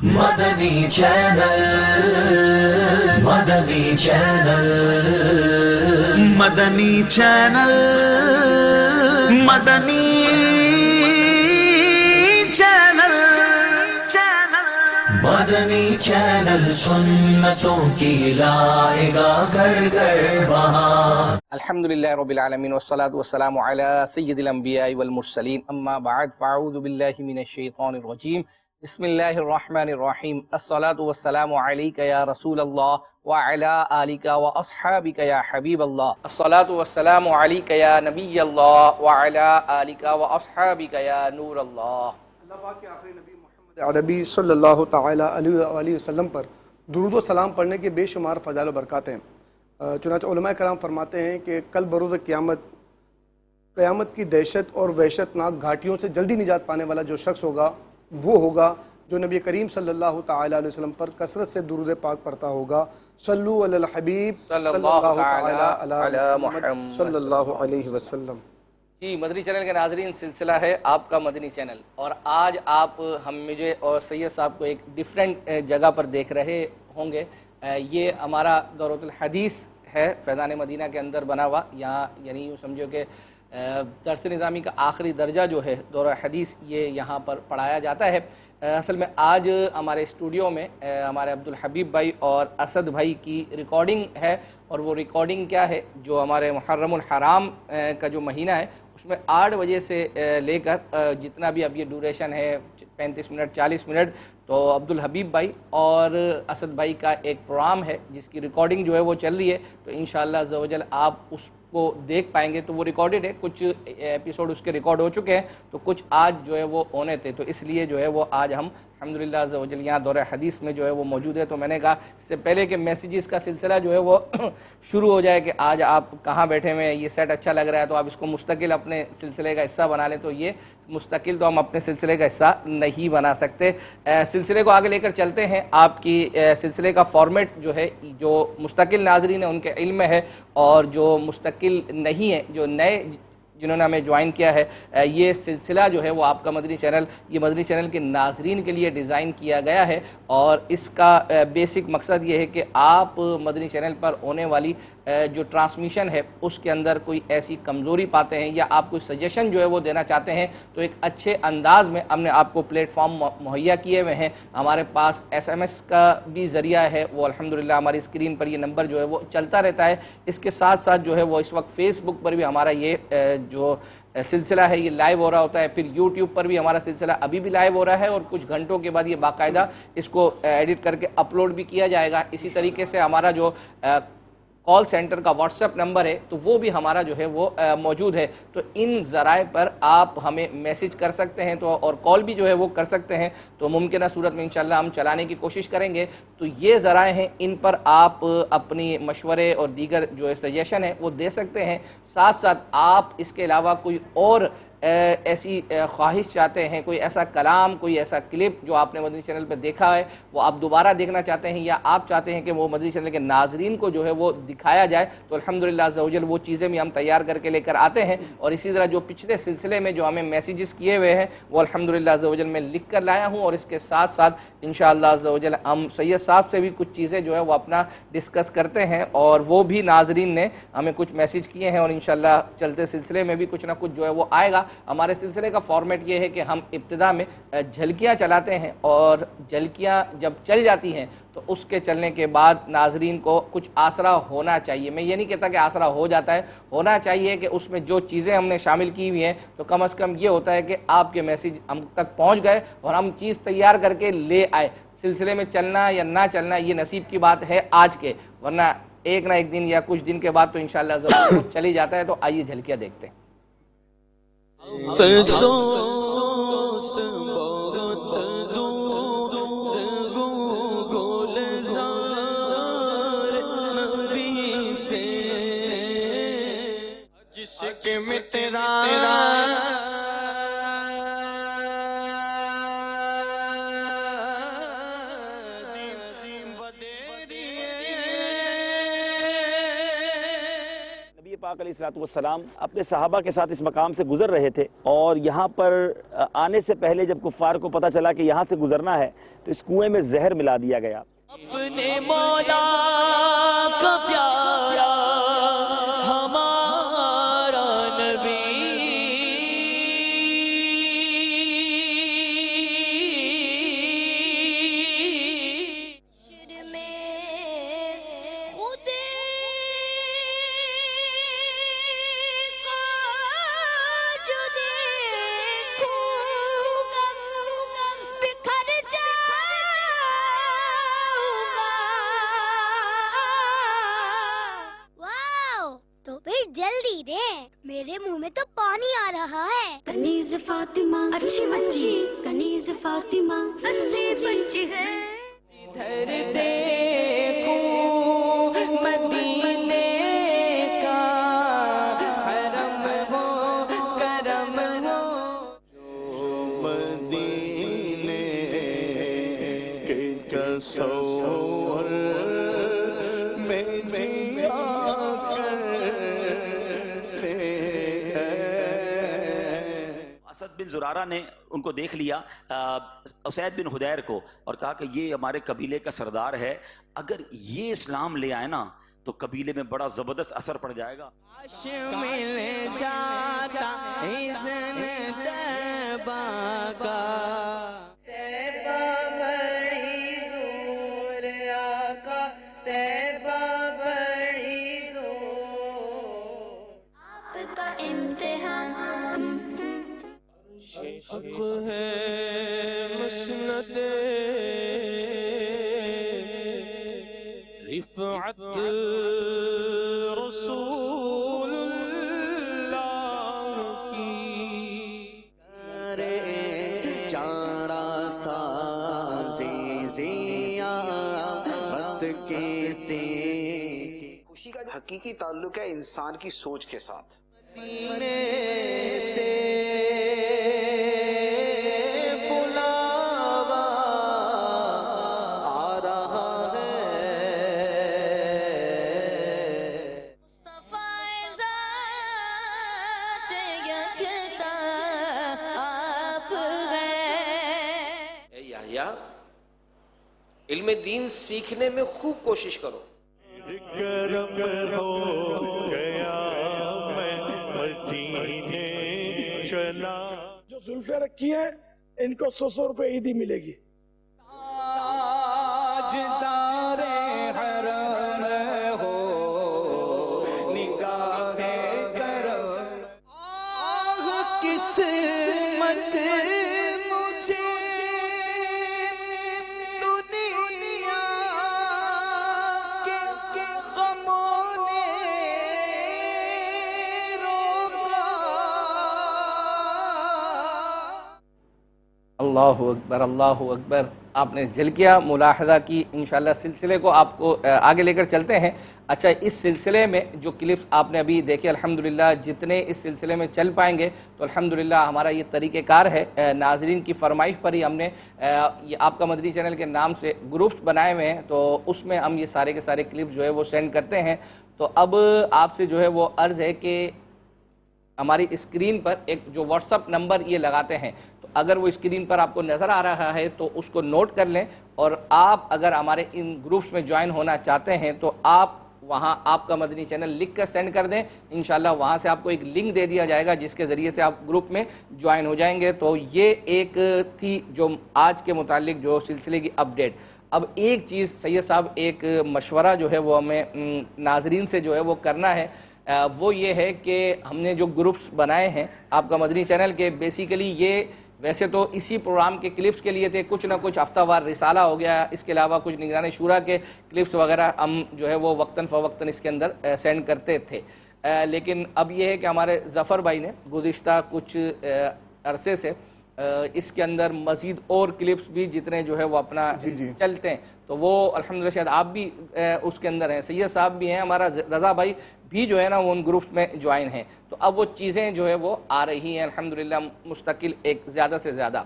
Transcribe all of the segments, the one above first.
مدنی channel, مدنی channel, مدنی channel, مدنی channel, مدنی channel سنتوں کی لائے گا گھر گھر بہار۔ الحمدللہ رب العالمین والصلاة والسلام علی سید الانبیاء والمرسلین، اما بعد فاعوذ باللہ من الشیطان الرجیم، بسم اللہ الرحمن الرحیم۔ الصلاة والسلام علیک یا رسول اللہ وعلی آلک واصحابک یا حبیب اللہ۔ الصلاة والسلام علیک یا نبی اللہ وعلی آلک واصحابک یا نور اللہ۔ اللہ پاک کے آخری نبی محمد عربی صلی اللہ تعالی علیہ وآلہ وسلم پر درود و سلام پڑھنے کے بے شمار فضائل و برکات ہیں۔ چنانچہ علماء کرام فرماتے ہیں کہ کل بروز قیامت کی دہشت اور وحشت ناک گھاٹیوں سے جلدی نجات پانے والا جو شخص ہوگا وہ ہوگا جو نبی کریم صلی اللہ تعالی علیہ وسلم پر کثرت سے درود پاک پڑھتا ہوگا۔ صلو علی الحبیب صلی اللہ تعالی علی محمد صلی اللہ علیہ وسلم۔ جی، مدنی چینل کے ناظرین، سلسلہ ہے آپ کا مدنی چینل، اور آج آپ مجھے اور سید صاحب کو ایک ڈیفرنٹ جگہ پر دیکھ رہے ہوں گے۔ یہ ہمارا دورۃ الحدیث ہے، فیضان مدینہ کے اندر بنا ہوا۔ یہاں یعنی یوں سمجھو کہ درس نظامی کا آخری درجہ جو ہے دورہ حدیث، یہ یہاں پر پڑھایا جاتا ہے۔ اصل میں آج ہمارے اسٹوڈیو میں ہمارے عبدالحبیب بھائی اور اسد بھائی کی ریکارڈنگ ہے، اور وہ ریکارڈنگ کیا ہے، جو ہمارے محرم الحرام کا جو مہینہ ہے اس میں 8 بجے سے لے کر جتنا بھی اب یہ ڈیوریشن ہے 35 منٹ 40 منٹ، تو عبدالحبیب بھائی اور اسد بھائی کا ایک پروگرام ہے جس کی ریکارڈنگ جو ہے وہ چل رہی ہے، تو انشاءاللہ عز و جل آپ اس کو دیکھ پائیں گے۔ تو وہ ریکارڈڈ ہے، کچھ ایپیسوڈ اس کے ریکارڈ ہو چکے ہیں، تو کچھ آج جو ہے وہ ہونے تھے، تو اس لیے جو ہے وہ آج ہم الحمدللہ عز و جل یہاں دورہ حدیث میں جو ہے وہ موجود ہے۔ تو میں نے کہا اس سے پہلے کہ میسیجز کا سلسلہ جو ہے وہ شروع ہو جائے کہ آج آپ کہاں بیٹھے ہوئے ہیں، یہ سیٹ اچھا لگ رہا ہے تو آپ اس کو مستقل اپنے سلسلے کا حصہ بنا لیں، تو یہ مستقل تو ہم اپنے سلسلے کا حصہ نہیں بنا سکتے۔ سلسلے کو آگے لے کر چلتے ہیں۔ آپ کی سلسلے کا فارمیٹ جو ہے، جو مستقل ناظرین ہیں ان کے علم میں ہے، اور جو مستقل نہیں ہے، جو نئے جنہوں نے ہمیں جوائن کیا ہے، یہ سلسلہ جو ہے وہ آپ کا مدنی چینل، یہ مدنی چینل کے ناظرین کے لیے ڈیزائن کیا گیا ہے، اور اس کا بیسک مقصد یہ ہے کہ آپ مدنی چینل پر ہونے والی جو ٹرانسمیشن ہے اس کے اندر کوئی ایسی کمزوری پاتے ہیں یا آپ کوئی سجیشن جو ہے وہ دینا چاہتے ہیں، تو ایک اچھے انداز میں ہم نے آپ کو پلیٹ فارم مہیا کیے ہوئے ہیں۔ ہمارے پاس SMS کا بھی ذریعہ ہے، وہ الحمدللہ ہماری اسکرین پر یہ نمبر جو ہے وہ چلتا رہتا ہے۔ اس کے ساتھ ساتھ جو ہے وہ اس وقت فیس بک پر بھی ہمارا یہ جو سلسلہ ہے یہ لائیو ہو رہا ہوتا ہے، پھر یوٹیوب پر بھی ہمارا سلسلہ ابھی بھی لائیو ہو رہا ہے، اور کچھ گھنٹوں کے بعد یہ باقاعدہ اس کو ایڈٹ کر کے اپلوڈ بھی کیا جائے گا۔ اسی طریقے سے ہمارا جو کال سینٹر کا واٹس ایپ نمبر ہے تو وہ بھی ہمارا جو ہے وہ موجود ہے، تو ان ذرائع پر آپ ہمیں میسج کر سکتے ہیں، تو اور کال بھی جو ہے وہ کر سکتے ہیں، تو ممکنہ صورت میں انشاءاللہ ہم چلانے کی کوشش کریں گے۔ تو یہ ذرائع ہیں، ان پر آپ اپنی مشورے اور دیگر جو سجیشن ہے وہ دے سکتے ہیں۔ ساتھ ساتھ آپ اس کے علاوہ کوئی اور ایسی خواہش چاہتے ہیں، کوئی ایسا کلام، کوئی ایسا کلپ جو آپ نے مدنی چینل پہ دیکھا ہے وہ آپ دوبارہ دیکھنا چاہتے ہیں، یا آپ چاہتے ہیں کہ وہ مدنی چینل کے ناظرین کو جو ہے وہ دکھایا جائے، تو الحمدللہ عز و جل وہ چیزیں بھی ہم تیار کر کے لے کر آتے ہیں۔ اور اسی طرح جو پچھلے سلسلے میں جو ہمیں میسیجز کیے ہوئے ہیں وہ الحمدللہ عز و جل میں لکھ کر لایا ہوں، اور اس کے ساتھ ساتھ انشاءاللہ عز و جل ہم سید صاحب سے بھی کچھ چیزیں جو ہے وہ اپنا ڈسکس کرتے ہیں، اور وہ بھی ناظرین نے ہمیں کچھ میسیج کیے ہیں، اور انشاءاللہ چلتے سلسلے میں بھی کچھ نہ کچھ جو ہے وہ آئے گا۔ ہمارے سلسلے کا فارمیٹ یہ ہے کہ ہم ابتدا میں جھلکیاں چلاتے ہیں، اور جھلکیاں جب چل جاتی ہیں تو اس کے چلنے کے بعد ناظرین کو کچھ آسرا ہونا چاہیے۔ میں یہ نہیں کہتا کہ آسرا ہو جاتا ہے، ہونا چاہیے کہ اس میں جو چیزیں ہم نے شامل کی ہوئی ہیں تو کم از کم یہ ہوتا ہے کہ آپ کے میسیج ہم تک پہنچ گئے اور ہم چیز تیار کر کے لے آئے۔ سلسلے میں چلنا یا نہ چلنا یہ نصیب کی بات ہے آج کے، ورنہ ایک نہ ایک دن یا کچھ دن کے بعد تو انشاءاللہ ضرور چلی جاتا ہے۔ تو آئیے جھلکیاں دیکھتے ہیں۔ افسوس بہت دور گلزار نبی سے، جس کے مترا پاک علیہ الصلوۃ والسلام اپنے صحابہ کے ساتھ اس مقام سے گزر رہے تھے، اور یہاں پر آنے سے پہلے جب کفار کو پتہ چلا کہ یہاں سے گزرنا ہے تو اس کنویں میں زہر ملا دیا گیا۔ اپنے مولا کا پیارا ہمارا نبی، جلدی دے، میرے منہ میں تو پانی آ رہا ہے۔ کنیز فاطمہ اچھی بچی، کنیز فاطمہ اچھی بچی ہے۔ ادھر دیکھوں مدینے کا حرم ہو کرم ہو، جو مدینے کے تصور میں جیا اسد بن زرارہ نے ان کو دیکھ لیا، اسید بن حدیر کو، اور کہا کہ یہ ہمارے قبیلے کا سردار ہے، اگر یہ اسلام لے آئے نا تو قبیلے میں بڑا زبردست اثر پڑ جائے گا۔ کاش مل جاتا اذن طیبہ کا، طیبہ بڑی دور آقا، طیبہ بڑی دور، آپ کا امتحان حق ہے مسند رفعت رسول اللہ کی، کرے چارہ سازی زیارت کے سے۔ خوشی کا حقیقی تعلق ہے انسان کی سوچ کے ساتھ۔ مدینے سے بلاوا آ رہا ہے، مصطفیٰ ذات یکتا آپ ہے۔ اے یحییٰ، علم دین سیکھنے میں خوب کوشش کرو۔ کرم ہو گیا میں مدینے چلا۔ جو زلفیں رکھی ہیں ان کو 100 روپے عیدی ملے گی۔ تاجدار حرم ہو نگاہ کرم، آہ قسمت مجھے دنیا کے غموں نے روکا۔ اللہ اکبر، اللہ اکبر۔ آپ نے جھلکیاں ملاحظہ کی، انشاءاللہ سلسلے کو آپ کو آگے لے کر چلتے ہیں۔ اچھا، اس سلسلے میں جو کلپس آپ نے ابھی دیکھے، الحمدللہ جتنے اس سلسلے میں چل پائیں گے تو الحمدللہ ہمارا یہ طریقہ کار ہے، ناظرین کی فرمائش پر ہی ہم نے یہ آپ کا مدنی چینل کے نام سے گروپس بنائے ہوئے ہیں، تو اس میں ہم یہ سارے کے سارے کلپس جو ہے وہ سینڈ کرتے ہیں۔ تو اب آپ سے جو ہے وہ عرض ہے کہ ہماری اسکرین پر ایک جو واٹس اپ نمبر یہ لگاتے ہیں، تو اگر وہ اسکرین پر آپ کو نظر آ رہا ہے تو اس کو نوٹ کر لیں، اور آپ اگر ہمارے ان گروپس میں جوائن ہونا چاہتے ہیں تو آپ وہاں آپ کا مدنی چینل لکھ کر سینڈ کر دیں، انشاءاللہ وہاں سے آپ کو ایک لنک دے دیا جائے گا جس کے ذریعے سے آپ گروپ میں جوائن ہو جائیں گے۔ تو یہ ایک تھی جو آج کے متعلق جو سلسلے کی اپڈیٹ۔ اب ایک چیز سید صاحب، ایک مشورہ جو ہے وہ ہمیں ناظرین سے جو ہے وہ کرنا ہے، وہ یہ ہے کہ ہم نے جو گروپس بنائے ہیں آپ کا مدنی چینل کے، بیسیکلی یہ ویسے تو اسی پروگرام کے کلپس کے لیے تھے، کچھ نہ کچھ ہفتہ وار رسالہ ہو گیا، اس کے علاوہ کچھ نگران شورا کے کلپس وغیرہ ہم جو ہے وہ وقتاً فوقتاً اس کے اندر سینڈ کرتے تھے، لیکن اب یہ ہے کہ ہمارے ظفر بھائی نے گزشتہ کچھ عرصے سے اس کے اندر مزید اور کلپس بھی جتنے جو ہے وہ اپنا چلتے ہیں، تو وہ الحمدللہ شاید آپ بھی اس کے اندر ہیں، سید صاحب بھی ہیں، ہمارا رضا بھائی بھی جو ہے نا وہ ان گروپس میں جوائن ہیں، تو اب وہ چیزیں جو ہے وہ آ رہی ہیں الحمدللہ مستقل ایک زیادہ سے زیادہ۔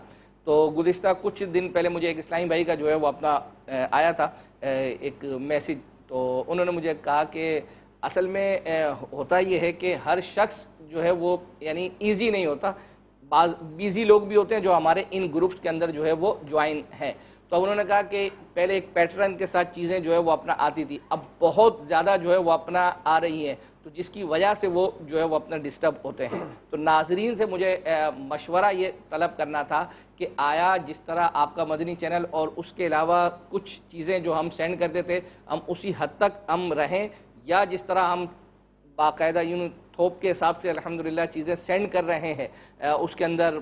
تو گزشتہ کچھ دن پہلے مجھے ایک اسلامی بھائی کا جو ہے وہ اپنا آیا تھا ایک میسیج، تو انہوں نے مجھے کہا کہ اصل میں ہوتا یہ ہے کہ ہر شخص جو ہے وہ یعنی ایزی نہیں ہوتا، بعض بیزی لوگ بھی ہوتے ہیں جو ہمارے ان گروپس کے اندر جو ہے وہ جوائن ہیں. تو اب انہوں نے کہا کہ پہلے ایک پیٹرن کے ساتھ چیزیں جو ہے وہ اپنا آتی تھی، اب بہت زیادہ جو ہے وہ اپنا آ رہی ہیں، تو جس کی وجہ سے وہ جو ہے وہ اپنا ڈسٹرب ہوتے ہیں. تو ناظرین سے مجھے مشورہ یہ طلب کرنا تھا کہ آیا جس طرح آپ کا مدنی چینل اور اس کے علاوہ کچھ چیزیں جو ہم سینڈ کرتے تھے ہم اسی حد تک ہم رہیں، یا جس طرح ہم باقاعدہ یوں تھوپ کے حساب سے الحمدللہ چیزیں سینڈ کر رہے ہیں، اس کے اندر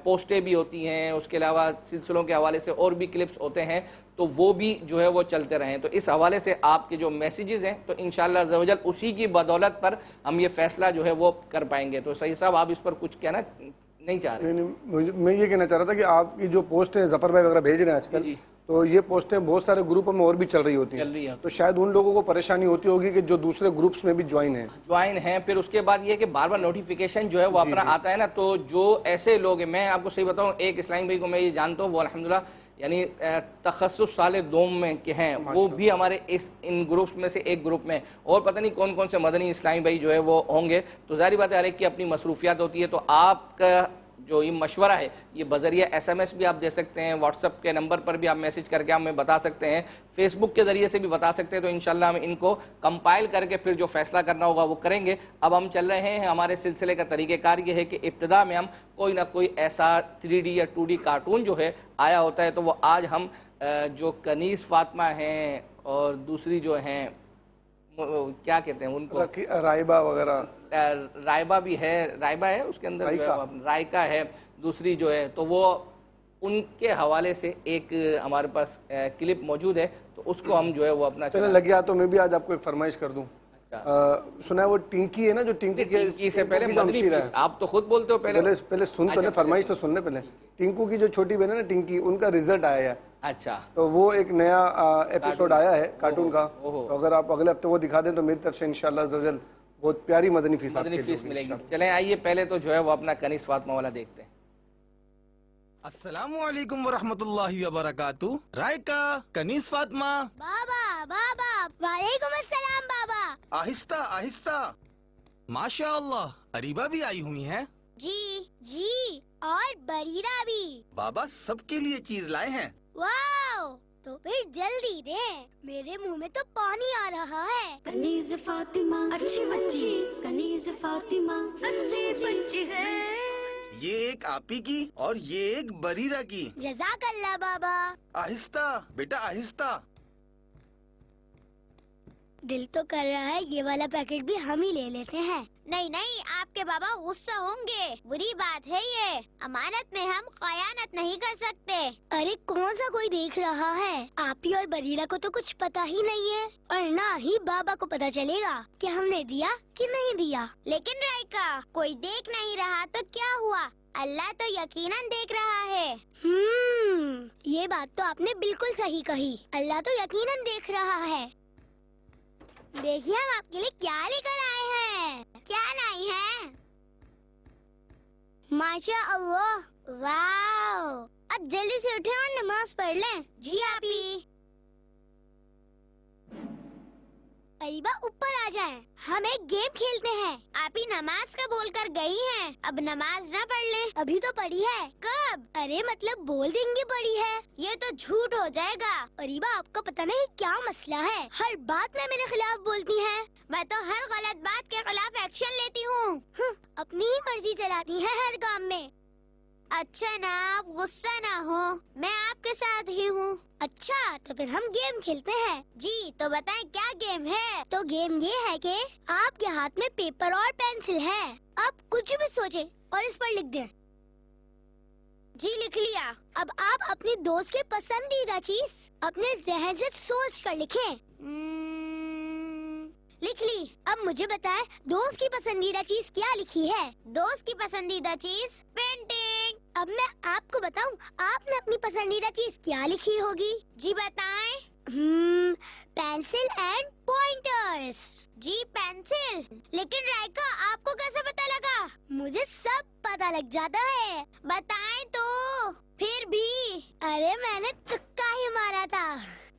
پوسٹیں بھی ہوتی ہیں، اس کے علاوہ سلسلوں کے حوالے سے اور بھی کلپس ہوتے ہیں، تو وہ بھی جو ہے وہ چلتے رہیں. تو اس حوالے سے آپ کے جو میسیجز ہیں تو انشاءاللہ عز و جل اسی کی بدولت پر ہم یہ فیصلہ جو ہے وہ کر پائیں گے. تو سعید صاحب آپ اس پر کچھ کہنا نہیں چاہ رہے؟ میں یہ کہنا چاہ رہا تھا کہ آپ کی جو پوسٹیں ظفر بھائی وغیرہ بھیج رہے ہیں آج کل، تو یہ پوسٹیں بہت سارے گروپوں میں اور بھی چل رہی ہوتی ہیں، تو شاید ان لوگوں کو پریشانی ہوتی ہوگی کہ جو دوسرے گروپس میں بھی جوائن ہیں. پھر اس کے بعد یہ کہ بار بار نوٹیفیکیشن جو ہے وہ اپنا آتا ہے نا، تو جو ایسے لوگ ہیں، میں آپ کو صحیح بتاؤں، ایک اسلام بھائی کو میں یہ جانتا ہوں، وہ الحمدللہ یعنی تخصص سال دوم میں کے ہیں، وہ بھی ہمارے ان گروپس میں سے ایک گروپ میں، اور پتہ نہیں کون کون سے مدنی اسلامی بھائی جو ہے وہ ہوں گے. تو ظاہری بات ہے ہر ایک کی اپنی مصروفیات ہوتی ہے. تو آپ کا جو یہ مشورہ ہے یہ بذریعہ SMS بھی آپ دے سکتے ہیں، واٹس ایپ کے نمبر پر بھی آپ میسج کر کے ہمیں بتا سکتے ہیں، فیس بک کے ذریعے سے بھی بتا سکتے ہیں. تو انشاءاللہ ہم ان کو کمپائل کر کے پھر جو فیصلہ کرنا ہوگا وہ کریں گے. اب ہم چل رہے ہیں، ہمارے سلسلے کا طریقہ کار یہ ہے کہ ابتدا میں ہم کوئی نہ کوئی ایسا 3D یا 2D کارٹون جو ہے آیا ہوتا ہے، تو وہ آج ہم جو کنیز فاطمہ ہیں اور دوسری جو ہیں کیا کہتے ہیں ان کو، رائبہ وغیرہ، رائبہ بھی ہے، رائبہ ہے اس کے اندر رائکا ہے دوسری جو ہے، تو وہ ان کے حوالے سے ایک ہمارے پاس کلپ موجود ہے، تو اس کو ہم جو ہے وہ اپنا چلیں لگیا. تو میں بھی آج آپ کو ایک فرمائش کر دوں. سنا ہے وہ ٹنکی ہے نا، جو ٹنکی سے پہلے مدنی فیس، آپ تو خود بولتے ہو پہلے سن پہلے فرمائش تو سننے پہلے. ٹنکو کی جو چھوٹی بہن ہے نا ٹنکی، ان کا رزلٹ آیا ہے. اچھا، تو وہ ایک نیا ایپیسوڈ آیا ہے کارٹون کا، تو اگر آپ اگلے ہفتے وہ دکھا دیں تو میری طرف سے انشاءاللہ عز و جل بہت پیاری مدنی فیس ملے گی. چلیں آئیے پہلے تو جو ہے وہ اپنا کنیز فاطمہ والا دیکھتے ہیں. السلام علیکم ورحمۃ اللہ وبرکاتہ. رائکا، کنیز فاطمہ. بابا وعلیکم السلام بابا. آہستہ آہستہ. ماشاء اللہ، اریبہ بھی آئی ہوئی ہیں. جی اور بریرہ بھی. بابا سب کے لیے چیز لائے ہیں. واو، تو پھر جلدی دیں، میرے منہ میں تو پانی آ رہا ہے. کنیز فاطمہ اچھی بچی، کنیز فاطمہ اچھی بچی ہے. یہ ایک آپی کی اور یہ ایک بریرہ کی. جزاک اللہ بابا. آہستہ بیٹا آہستہ. دل تو کر رہا ہے یہ والا پیکٹ بھی ہم ہی لے لیتے ہیں. نہیں، آپ کے بابا غصہ ہوں گے، بری بات ہے یہ. امانت میں ہم خیانت نہیں کر سکتے. ارے کون سا کوئی دیکھ رہا ہے؟ آپ ہی اور بریرہ کو تو کچھ پتا ہی نہیں ہے، اور نہ ہی بابا کو پتا چلے گا کہ ہم نے دیا کہ نہیں دیا. لیکن رائکا، کوئی دیکھ نہیں رہا تو کیا ہوا؟ اللہ تو یقیناً دیکھ رہا ہے. یہ بات تو آپ نے بالکل صحیح کہی، اللہ تو یقیناً دیکھ رہا ہے. دیکھیے ہم آپ کے لیے کیا لے کر آئے ہیں. کیا لائی ہیں؟ ماشاء اللہ، واو. اب جلدی سے اٹھیں اور نماز پڑھ لیں. جی آپی. اریبہ اوپر آ جائیں، ہم ایک گیم کھیلتے ہیں. آپی نماز کا بول کر گئی ہیں، اب نماز نہ پڑھ لیں؟ ابھی تو پڑھی ہے. کب؟ ارے مطلب بول دیں گے پڑھی ہے. یہ تو جھوٹ ہو جائے گا. اریبہ آپ کو پتہ نہیں کیا مسئلہ ہے، ہر بات میں میرے خلاف بولتی ہیں. میں تو ہر غلط بات کے خلاف ایکشن لیتی ہوں. اپنی ہی مرضی چلاتی ہیں ہر کام میں. اچھا نا، آپ غصہ نہ ہو، میں آپ کے ساتھ ہی ہوں. اچھا تو پھر ہم گیم کھیلتے ہیں. جی تو بتائیں کیا گیم ہے؟ تو گیم یہ ہے کہ آپ کے ہاتھ میں پیپر اور پینسل ہے، آپ کچھ بھی سوچیں اور اس پر لکھ دیں. جی لکھ لیا. اب آپ اپنی دوست کی پسندیدہ چیز اپنے ذہن سے سوچ کر لکھیں. لکھ لی. اب مجھے بتائیں دوست کی پسندیدہ چیز کیا لکھی ہے؟ دوست کی پسندیدہ چیز پینٹنگ. اب میں آپ کو بتاؤں آپ نے اپنی پسندیدہ چیز کیا لکھی ہوگی؟ جی بتائیں. Pencil and pointers. جی پینسل. لیکن رائکا آپ کو کیسے پتا لگا؟ مجھے سب پتا لگ جاتا ہے. بتائیں تو. پھر بھی ارے میں نے تکا ہی مارا تھا.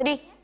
3।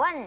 1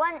1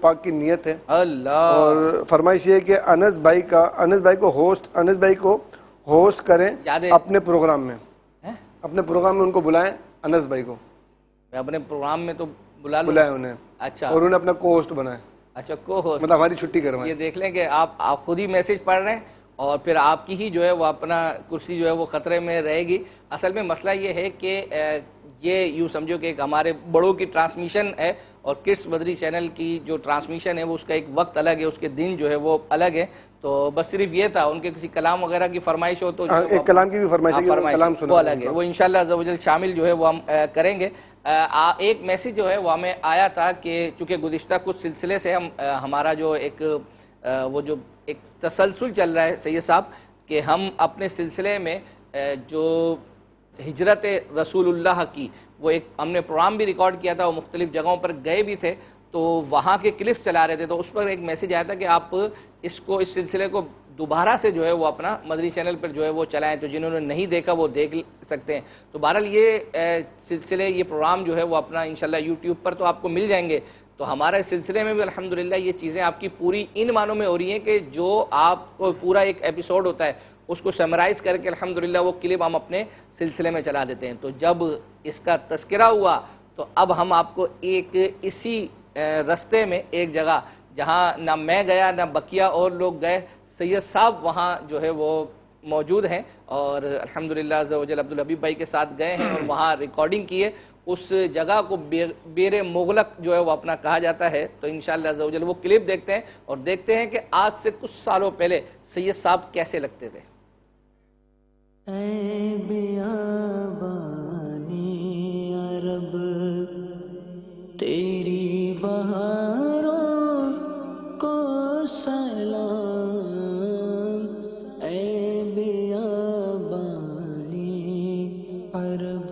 پاک کی نیت ہے. اللہ. اور فرمائش یہ ہے کہ انس بھائی کو ہوسٹ کریں اپنے پروگرام میں. اپنے پروگرام میں ان کو بلائیں. انس بھائی کو اپنے پروگرام میں تو بلائیں انہیں. اچھا. اور انہیں اپنا کو ہوسٹ بنائیں. اچھا کو ہوسٹ مطلب ہماری چھٹی کروائیں. یہ دیکھ لیں کہ آپ خود ہی میسج پڑھ رہے ہیں اور پھر آپ کی ہی جو ہے وہ اپنا کرسی جو ہے وہ خطرے میں رہے گی. اصل میں مسئلہ یہ ہے کہ یہ یوں سمجھو کہ ایک ہمارے بڑوں کی ٹرانسمیشن ہے اور کڈس مدری چینل کی جو ٹرانسمیشن ہے وہ اس کا ایک وقت الگ ہے, اس کے دن جو ہے وہ الگ ہے. تو بس صرف یہ تھا, ان کے کسی کلام وغیرہ کی فرمائش ہو تو ایک کلام کی بھی فرمائش ہے وہ الگ ہے, وہ انشاءاللہ عز و جل شامل جو ہے وہ ہم کریں گے. ایک میسیج جو ہے وہ ہمیں آیا تھا کہ چونکہ گزشتہ کچھ سلسلے سے ہمارا جو ایک وہ جو ایک تسلسل چل رہا ہے سید صاحب کہ ہم اپنے سلسلے میں جو ہجرت رسول اللہ کی وہ ایک ہم نے پروگرام بھی ریکارڈ کیا تھا, وہ مختلف جگہوں پر گئے بھی تھے تو وہاں کے کلپس چلا رہے تھے. تو اس پر ایک میسیج آیا تھا کہ آپ اس سلسلے کو دوبارہ سے جو ہے وہ اپنا مدری چینل پر جو ہے وہ چلائیں, تو جنہوں نے نہیں دیکھا وہ دیکھ سکتے ہیں. تو بہرحال یہ سلسلے یہ پروگرام جو ہے وہ اپنا انشاءاللہ یوٹیوب پر تو آپ کو مل جائیں گے. تو ہمارے سلسلے میں بھی الحمدللہ یہ چیزیں آپ کی پوری ان معنوں میں ہو رہی ہیں کہ جو آپ کو پورا ایک ایپیسوڈ ہوتا ہے اس کو سمرائز کر کے الحمدللہ وہ کلپ ہم اپنے سلسلے میں چلا دیتے ہیں. تو جب اس کا تذکرہ ہوا تو اب ہم آپ کو ایک اسی رستے میں ایک جگہ جہاں نہ میں گیا نہ بقیہ اور لوگ گئے, سید صاحب وہاں جو ہے وہ موجود ہیں اور الحمدللہ عز و جل عبدالحبیب بھائی کے ساتھ گئے ہیں اور وہاں ریکارڈنگ کیے. اس جگہ کو بیر مغلق جو ہے وہ اپنا کہا جاتا ہے. تو انشاءاللہ عز و جل وہ کلپ دیکھتے ہیں اور دیکھتے ہیں کہ آج سے کچھ سالوں پہلے سید صاحب کیسے لگتے تھے. اے بیابانی عرب تیری بہاروں کو سلام, اے بیابانی عرب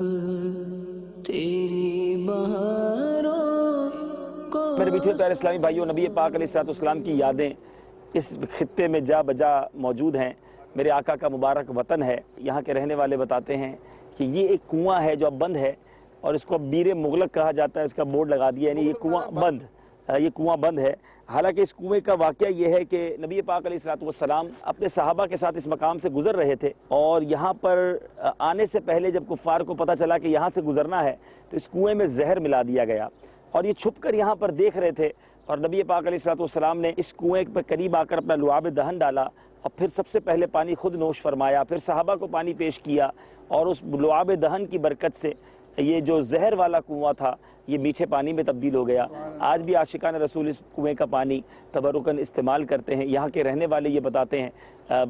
تیری بہاروں کو. میرے میٹھے پیارے اسلامی بھائیوں, نبی پاک علیہ السلام کی یادیں اس خطے میں جا بجا موجود ہیں. میرے آقا کا مبارک وطن ہے. یہاں کے رہنے والے بتاتے ہیں کہ یہ ایک کنواں ہے جو اب بند ہے اور اس کو اب بیر مغلق کہا جاتا ہے. اس کا بورڈ لگا دیا, یعنی یہ کنواں بند ہے. حالانکہ اس کنویں کا واقعہ یہ ہے کہ نبی پاک علیہ السلام اپنے صحابہ کے ساتھ اس مقام سے گزر رہے تھے اور یہاں پر آنے سے پہلے جب کفار کو پتہ چلا کہ یہاں سے گزرنا ہے تو اس کنویں میں زہر ملا دیا گیا اور یہ چھپ کر یہاں پر دیکھ رہے تھے. اور نبی پاک علیہ السلام نے اس کنویں پر قریب آ کر اپنا لعاب دہن ڈالا اور پھر سب سے پہلے پانی خود نوش فرمایا, پھر صحابہ کو پانی پیش کیا اور اس لعاب دہن کی برکت سے یہ جو زہر والا کنواں تھا یہ میٹھے پانی میں تبدیل ہو گیا. آج بھی عاشقان رسول اس کنویں کا پانی تبرکاً استعمال کرتے ہیں. یہاں کے رہنے والے یہ بتاتے ہیں,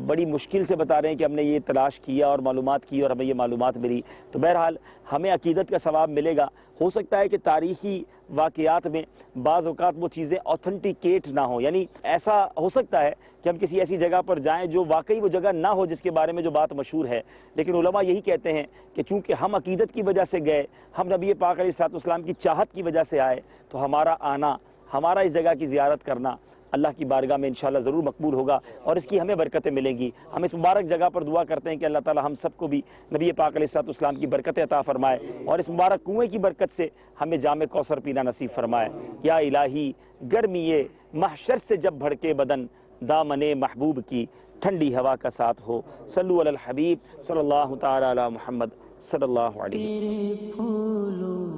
بڑی مشکل سے بتا رہے ہیں کہ ہم نے یہ تلاش کیا اور معلومات کی اور ہمیں یہ معلومات ملی. تو بہرحال ہمیں عقیدت کا ثواب ملے گا. ہو سکتا ہے کہ تاریخی واقعات میں بعض اوقات وہ چیزیں اوتھنٹیکیٹ نہ ہوں, یعنی ایسا ہو سکتا ہے کہ ہم کسی ایسی جگہ پر جائیں جو واقعی وہ جگہ نہ ہو جس کے بارے میں جو بات مشہور ہے, لیکن علماء یہی کہتے ہیں کہ چونکہ ہم عقیدت کی وجہ سے گئے, ہم نبی پاک علیہ السلام کی چاہت کی وجہ سے آئے, تو ہمارا آنا, ہمارا اس جگہ کی زیارت کرنا اللہ کی بارگاہ میں انشاءاللہ ضرور مقبول ہوگا اور اس کی ہمیں برکتیں ملیں گی. ہم اس مبارک جگہ پر دعا کرتے ہیں کہ اللہ تعالی ہم سب کو بھی نبی پاک علیہ السلام کی برکتیں عطا فرمائے اور اس مبارک کنویں کی برکت سے ہمیں جام کوثر پینا نصیب فرمائے. یا الہی گرمی محشر سے جب بھڑکے بدن, دامن محبوب کی ٹھنڈی ہوا کا ساتھ ہو. صلو علی الحبیب صلی اللہ تعالی علی محمد صلی اللہ علیہ. تیرے پھولوں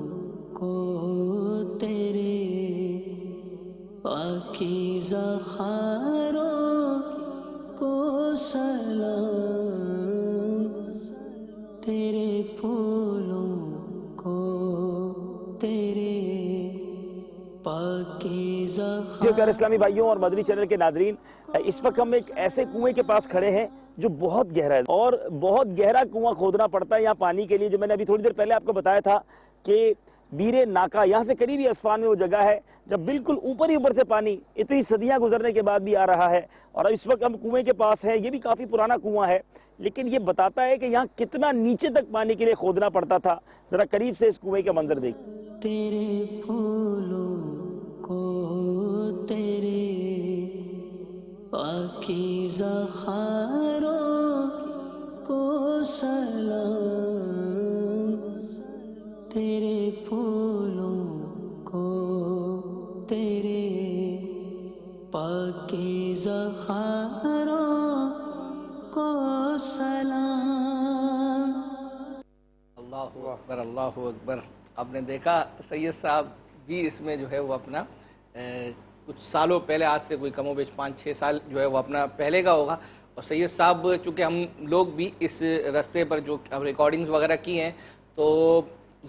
کو تیرے پاکیزہ خاروں کو سلام, تیرے پھولوں کو تیرے پاکیزہ جی پیارے اسلامی بھائیوں اور مدنی چینل کے ناظرین, اس وقت ہم ایک ایسے کنویں کے پاس کھڑے ہیں جو بہت گہرا ہے اور بہت گہرا کنواں کھودنا پڑتا ہے یہاں پانی کے لیے. جو میں نے ابھی تھوڑی دیر پہلے آپ کو بتایا تھا کہ بیر ناکا یہاں سے قریبی اسفان میں وہ جگہ ہے جب بالکل اوپر ہی اوپر سے پانی اتنی صدیاں گزرنے کے بعد بھی آ رہا ہے. اور اب اس وقت ہم کنویں کے پاس ہیں. یہ بھی کافی پرانا کنواں ہے لیکن یہ بتاتا ہے کہ یہاں کتنا نیچے تک پانی کے لیے کھودنا پڑتا تھا. ذرا قریب سے اس کنویں کا منظر دیکھ. تیرے پھولوں کو تیرے پاکیزہ خاروں کو سلام, تیرے پھولوں کو رضاخاروں کو سلام. اللہ اکبر اللہ اکبر. آپ نے دیکھا سید صاحب بھی اس میں جو ہے وہ اپنا کچھ سالوں پہلے، آج سے کوئی کم و بیش 5-6 سال جو ہے وہ اپنا پہلے کا ہوگا. اور سید صاحب چونکہ ہم لوگ بھی اس رستے پر جو ریکارڈنگز وغیرہ کی ہیں، تو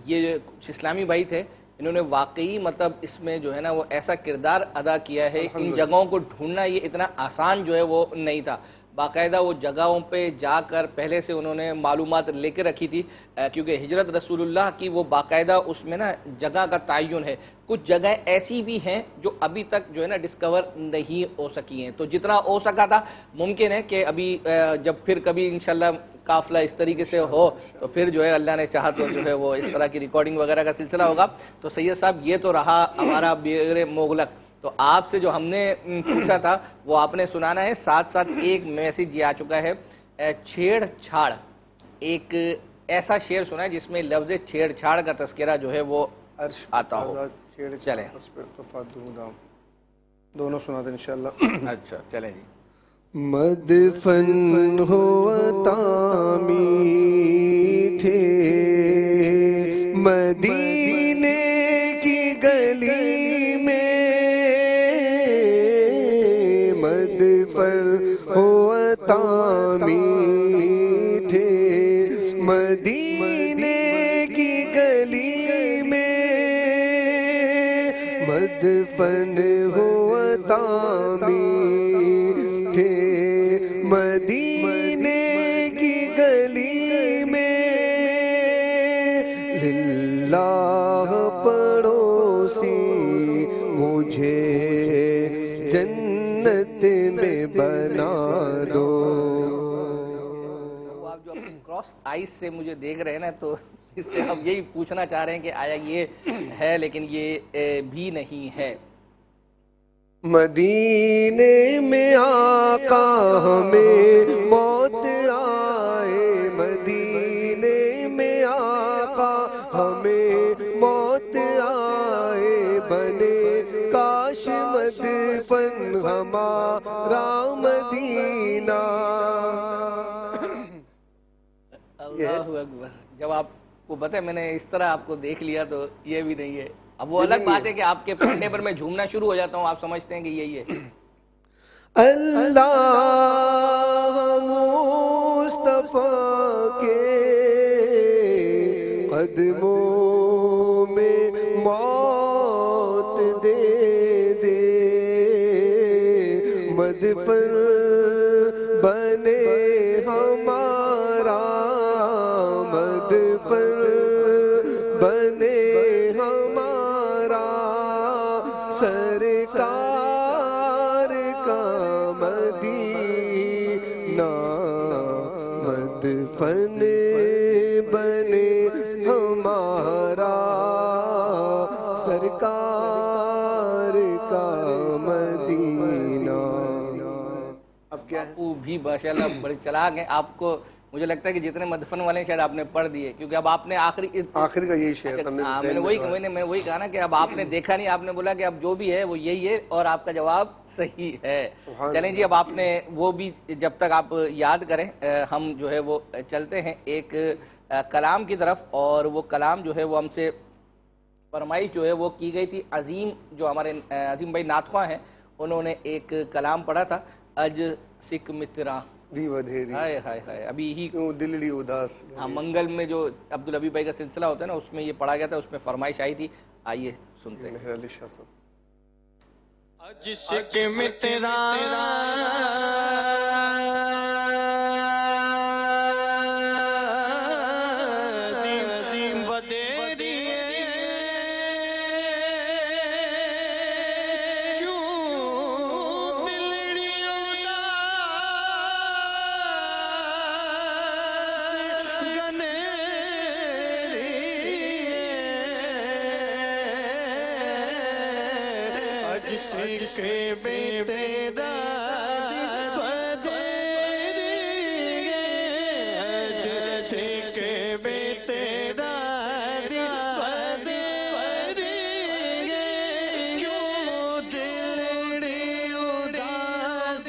یہ کچھ اسلامی بھائی تھے، انہوں نے واقعی مطلب اس میں جو ہے نا وہ ایسا کردار ادا کیا ہے. ان جگہوں کو ڈھونڈنا یہ اتنا آسان جو ہے وہ نہیں تھا. باقاعدہ وہ جگہوں پہ جا کر پہلے سے انہوں نے معلومات لے کے رکھی تھی، کیونکہ ہجرت رسول اللہ کی وہ باقاعدہ اس میں نا جگہ کا تعین ہے. کچھ جگہیں ایسی بھی ہیں جو ابھی تک جو ہے نا ڈسکور نہیں ہو سکی ہیں. تو جتنا ہو سکا تھا ممکن ہے کہ ابھی جب پھر کبھی انشاءاللہ قافلہ اس طریقے سے ہو تو پھر جو ہے اللہ نے چاہا تو جو ہے وہ اس طرح کی ریکارڈنگ وغیرہ کا سلسلہ ہوگا. تو سید صاحب یہ تو رہا ہمارا بیر مغلق. تو آپ سے جو ہم نے پوچھا تھا وہ آپ نے سنانا ہے. ساتھ ساتھ ایک میسیج یہ آ چکا ہے، چھیڑ چھاڑ. ایک ایسا شعر سنا ہے جس میں لفظ چھیڑ چھاڑ کا تذکرہ جو ہے وہ آتا ہو. چلیں دونوں سنا دیں انشاءاللہ. اچھا چلیں جی. مدفن ہو میٹھے مدینے کی گلی میں، مدفن ہو میٹھے مدینے کی گلی میں، مدفن ہو مدینے کی گلی میں، للہ پڑوسی مجھے جنت میں بنا دو. آپ جو اپنے کراس آئیز سے مجھے دیکھ رہے ہیں نا، تو اس سے ہم یہی پوچھنا چاہ رہے ہیں کہ آیا یہ ہے لیکن یہ بھی نہیں ہے. مدینے میں آقا ہمیں موت آئے، مدینے میں آقا ہمیں موت آئے، بنے کاش مدفن ہمارا مدینہ. اللہ اکبر. جب آپ کو پتہ ہے میں نے اس طرح آپ کو دیکھ لیا تو یہ بھی نہیں ہے. اب وہ الگ بات ہے کہ آپ کے پڑھنے پر میں جھومنا شروع ہو جاتا ہوں، آپ سمجھتے ہیں کہ یہی ہے. اللہ مصطفیٰ کے قدموں میں موت دے دے، مدفن بنے ہمارا، مدفن بنے سرکار کا مدینہ، مدفن بنے ہمارا، سرکار کا مدینہ. اب کیا ہے؟ وہ بھی ماشاءاللہ بڑے چلاک ہیں. آپ کو مجھے لگتا ہے کہ جتنے مدفن والے ہیں شاید آپ نے پڑھ دیے، کیونکہ اب آپ نے آخری کا یہی شعر تھا. میں وہی کہا نا کہ اب آپ نے دیکھا نہیں، آپ نے بولا کہ اب جو بھی ہے وہ یہی ہے، اور آپ کا جواب صحیح ہے. چلیں جی، اب آپ نے وہ بھی جب تک آپ یاد کریں ہم جو ہے وہ چلتے ہیں ایک کلام کی طرف. اور وہ کلام جو ہے وہ ہم سے فرمائش جو ہے وہ کی گئی تھی. عظیم جو ہمارے عظیم بھائی نعت خواں ہیں، انہوں نے ایک کلام پڑھا تھا، اج سکھ متراں دیو دھیری، ہائے ہائے ہائے. ابھی ہی دلڑی اداس. ہاں، منگل میں جو عبدالحبیب بھائی کا سلسلہ ہوتا ہے نا، اس میں یہ پڑھا گیا تھا، اس میں فرمائش آئی تھی. آئیے سنتے ہیں. مہر علی شاہ صاحب. اج سکھ متراں کے بے تیرا کے بے تیرا کیوں دلڑی اداس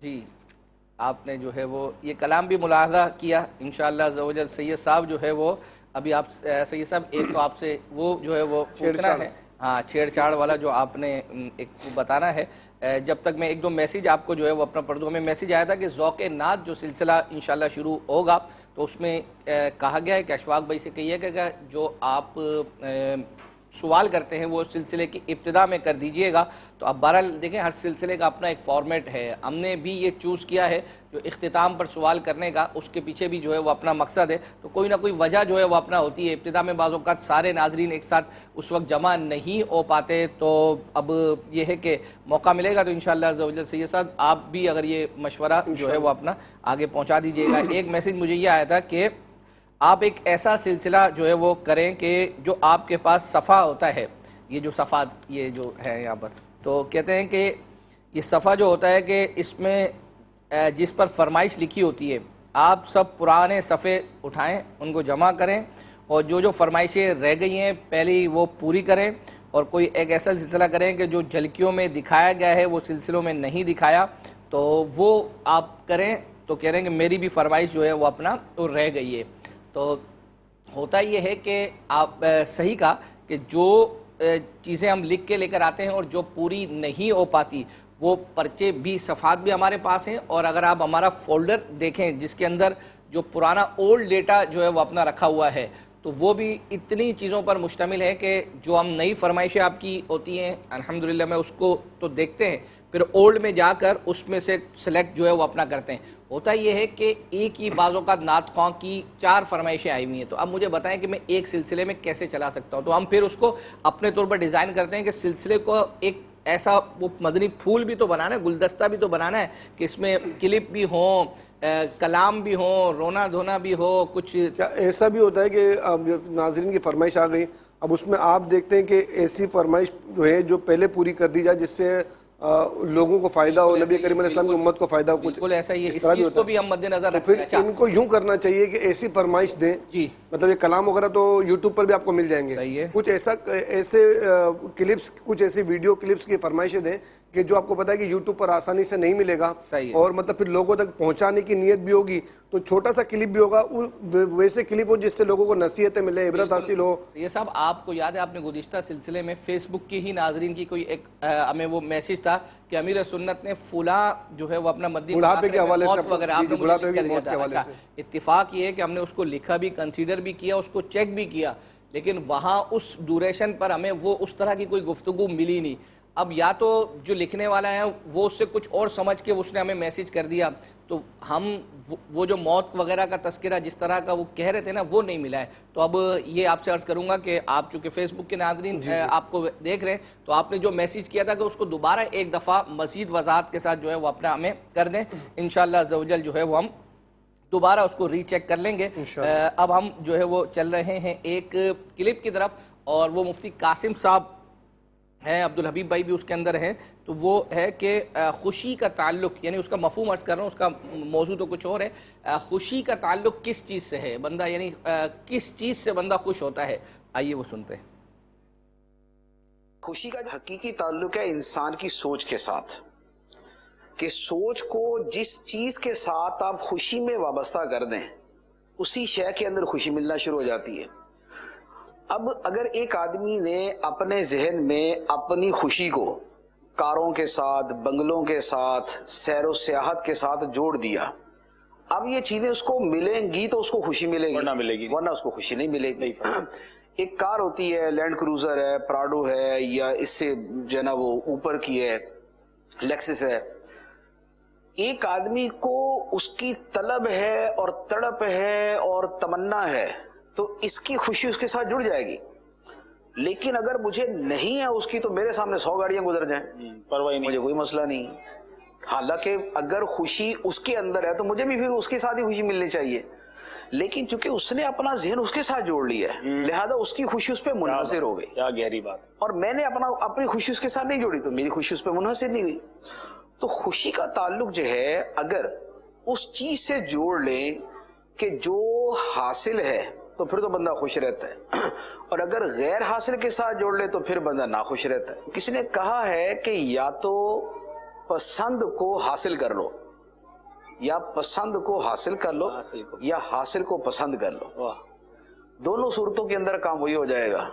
جی آپ نے جو ہے وہ یہ کلام بھی ملاحظہ کیا انشاءاللہ عز و جل. سید صاحب جو ہے وہ ابھی آپ سید صاحب ایک تو آپ سے وہ جو ہے وہ پوچھنا ہے ہاں چھیڑ چھاڑ والا جو آپ نے ایک بتانا ہے. جب تک میں ایک دو میسیج آپ کو جو ہے وہ اپنا پڑھ دوں. ہمیں میسیج آیا تھا کہ ذوق نعت جو سلسلہ انشاءاللہ شروع ہوگا تو اس میں کہا گیا ہے کہ اشفاق بھائی سے کہیے کہ جو آپ سوال کرتے ہیں وہ سلسلے کی ابتدا میں کر دیجئے گا. تو اب بہرحال دیکھیں ہر سلسلے کا اپنا ایک فارمیٹ ہے. ہم نے بھی یہ چوز کیا ہے جو اختتام پر سوال کرنے کا اس کے پیچھے بھی جو ہے وہ اپنا مقصد ہے. تو کوئی نہ کوئی وجہ جو ہے وہ اپنا ہوتی ہے. ابتدا میں بعض اوقات سارے ناظرین ایک ساتھ اس وقت جمع نہیں ہو پاتے تو اب یہ ہے کہ موقع ملے گا تو انشاءاللہ عز و جل سید صاحب آپ بھی اگر یہ مشورہ جو ہے وہ اپنا آگے پہنچا دیجئے گا. ایک میسیج مجھے یہ آیا تھا کہ آپ ایک ایسا سلسلہ جو ہے وہ کریں کہ جو آپ کے پاس صفحہ ہوتا ہے یہ جو صفحات یہ جو ہے یہاں پر تو کہتے ہیں کہ یہ صفحہ جو ہوتا ہے کہ اس میں جس پر فرمائش لکھی ہوتی ہے آپ سب پرانے صفحے اٹھائیں ان کو جمع کریں اور جو فرمائشیں رہ گئی ہیں پہلی وہ پوری کریں اور کوئی ایک ایسا سلسلہ کریں کہ جو جھلکیوں میں دکھایا گیا ہے وہ سلسلوں میں نہیں دکھایا تو وہ آپ کریں. تو کہہ رہے ہیں کہ میری بھی فرمائش جو ہے وہ اپنا رہ گئی ہے. تو ہوتا یہ ہے کہ آپ صحیح کہا کہ جو چیزیں ہم لکھ کے لے کر آتے ہیں اور جو پوری نہیں ہو پاتی وہ پرچے بھی صفحات بھی ہمارے پاس ہیں. اور اگر آپ ہمارا فولڈر دیکھیں جس کے اندر جو پرانا اولڈ ڈیٹا جو ہے وہ اپنا رکھا ہوا ہے تو وہ بھی اتنی چیزوں پر مشتمل ہے کہ جو ہم نئی فرمائشیں آپ کی ہوتی ہیں الحمدللہ میں اس کو تو دیکھتے ہیں پھر اولڈ میں جا کر اس میں سے سلیکٹ جو ہے وہ اپنا کرتے ہیں. ہوتا یہ ہے کہ ایک ہی بعض اوقات نعت خواں کی 4 فرمائشیں آئی ہوئی ہیں تو اب مجھے بتائیں کہ میں ایک سلسلے میں کیسے چلا سکتا ہوں. تو ہم پھر اس کو اپنے طور پر ڈیزائن کرتے ہیں کہ سلسلے کو ایک ایسا وہ مدنی پھول بھی تو بنانا ہے گلدستہ بھی تو بنانا ہے کہ اس میں کلپ بھی ہوں کلام بھی ہوں رونا دھونا بھی ہو. کچھ کیا ایسا بھی ہوتا ہے کہ ناظرین کی فرمائش آ گئی اب اس میں آپ دیکھتے ہیں کہ ایسی فرمائش جو ہے جو پہلے پوری کر دی جائے جس سے لوگوں کو فائدہ ہو نبی کریم علیہ السلام کی امت کو فائدہ ہو. بالکل ایسا ہی ہے. اس چیز کو بھی ہم مد نظر رکھتے ہیں. پھر ان کو یوں کرنا چاہیے کہ ایسی فرمائش دیں مطلب یہ کلام وغیرہ تو یوٹیوب پر بھی آپ کو مل جائیں گے. کچھ ایسے کلپس کچھ ایسی ویڈیو کلپس کی فرمائشیں دیں کہ جو آپ کو پتا ہے کہ یوٹیوب پر آسانی سے نہیں ملے گا اور مطلب پھر لوگوں تک پہنچانے کی نیت بھی ہوگی تو چھوٹا سا کلپ بھی ہوگا ویسے کلپ ہو جس سے لوگوں کو نصیحتیں ملے عبرت حاصل ہو. یہ صاحب آپ کو یاد ہے آپ نے گزشتہ سلسلے میں فیس بک کی ہی ناظرین کی کوئی ایک ہمیں وہ میسیج تھا کہ امیر سنت نے فلاں جو ہے وہ اپنا مدنی بڑھاپے کے حوالے سے وغیرہ آپ نے مجھے کر دیا تھا. اتفاق یہ ہے کہ ہم نے اس کو لکھا بھی کنسیڈر بھی کیا اس کو چیک بھی کیا لیکن وہاں اس ڈوریشن پر ہمیں وہ اس طرح کی کوئی گفتگو ملی نہیں. اب یا تو جو لکھنے والا ہے وہ اس سے کچھ اور سمجھ کے اس نے ہمیں میسیج کر دیا, تو ہم وہ جو موت وغیرہ کا تذکرہ جس طرح کا وہ کہہ رہے تھے نا وہ نہیں ملا ہے. تو اب یہ آپ سے عرض کروں گا کہ آپ چونکہ فیس بک کے ناظرین آپ کو دیکھ رہے ہیں, تو آپ نے جو میسیج کیا تھا کہ اس کو دوبارہ ایک دفعہ مزید وضاحت کے ساتھ جو ہے وہ اپنا ہمیں کر دیں, انشاءاللہ عز و جل جو ہے وہ ہم دوبارہ اس کو ری چیک کر لیں گے. اب ہم جو ہے وہ چل رہے ہیں ایک کلپ کی طرف, اور وہ مفتی قاسم صاحب ہیں, عبدالحبیب بھائی بھی اس کے اندر ہیں. تو وہ ہے کہ خوشی کا تعلق, یعنی اس کا مفہوم عرض کر رہا ہوں, اس کا موضوع تو کچھ اور ہے. خوشی کا تعلق کس چیز سے ہے, بندہ یعنی کس چیز سے بندہ خوش ہوتا ہے, آئیے وہ سنتے ہیں. خوشی کا حقیقی تعلق ہے انسان کی سوچ کے ساتھ, کہ سوچ کو جس چیز کے ساتھ آپ خوشی میں وابستہ کر دیں اسی شے کے اندر خوشی ملنا شروع ہو جاتی ہے. اب اگر ایک آدمی نے اپنے ذہن میں اپنی خوشی کو کاروں کے ساتھ, بنگلوں کے ساتھ, سیر و سیاحت کے ساتھ جوڑ دیا, اب یہ چیزیں اس کو ملیں گی تو اس کو خوشی ملے گی, ورنہ اس کو خوشی نہیں ملے گی. ایک کار ہوتی ہے, لینڈ کروزر ہے, پراڈو ہے, یا اس سے جو ہے نا وہ اوپر کی ہے, لیکسس ہے. ایک آدمی کو اس کی طلب ہے اور تڑپ ہے اور تمنا ہے تو اس کی خوشی اس کے ساتھ جڑ جائے گی. لیکن اگر مجھے نہیں ہے اس کی, تو میرے سامنے 100 گاڑیاں گزر جائیں, پرواہ نہیں, مجھے کوئی مسئلہ نہیں. حالانکہ اگر خوشی اس کے اندر ہے تو مجھے بھی پھر اس کے ساتھ ہی خوشی ملنی چاہیے. لیکن چونکہ اس نے اپنا ذہن اس کے ساتھ جوڑ لیا ہے, لہذا اس کی خوشی اس پہ منحصر ہو گئی. کیا گہری بات. اور میں نے اپنی خوشی اس کے ساتھ نہیں جوڑی تو میری خوشی اس پہ منحصر نہیں ہوئی. تو خوشی کا تعلق جو ہے اگر اس چیز سے جوڑ لیں کہ جو حاصل ہے تو پھر تو بندہ خوش رہتا ہے, اور اگر غیر حاصل کے ساتھ جوڑ لے تو پھر بندہ ناخوش رہتا ہے. کسی نے کہا ہے کہ یا تو پسند کو حاصل کر لو, یا پسند کو حاصل کر لو, یا حاصل کو پسند کر لو. دونوں صورتوں کے اندر کام وہی ہو جائے گا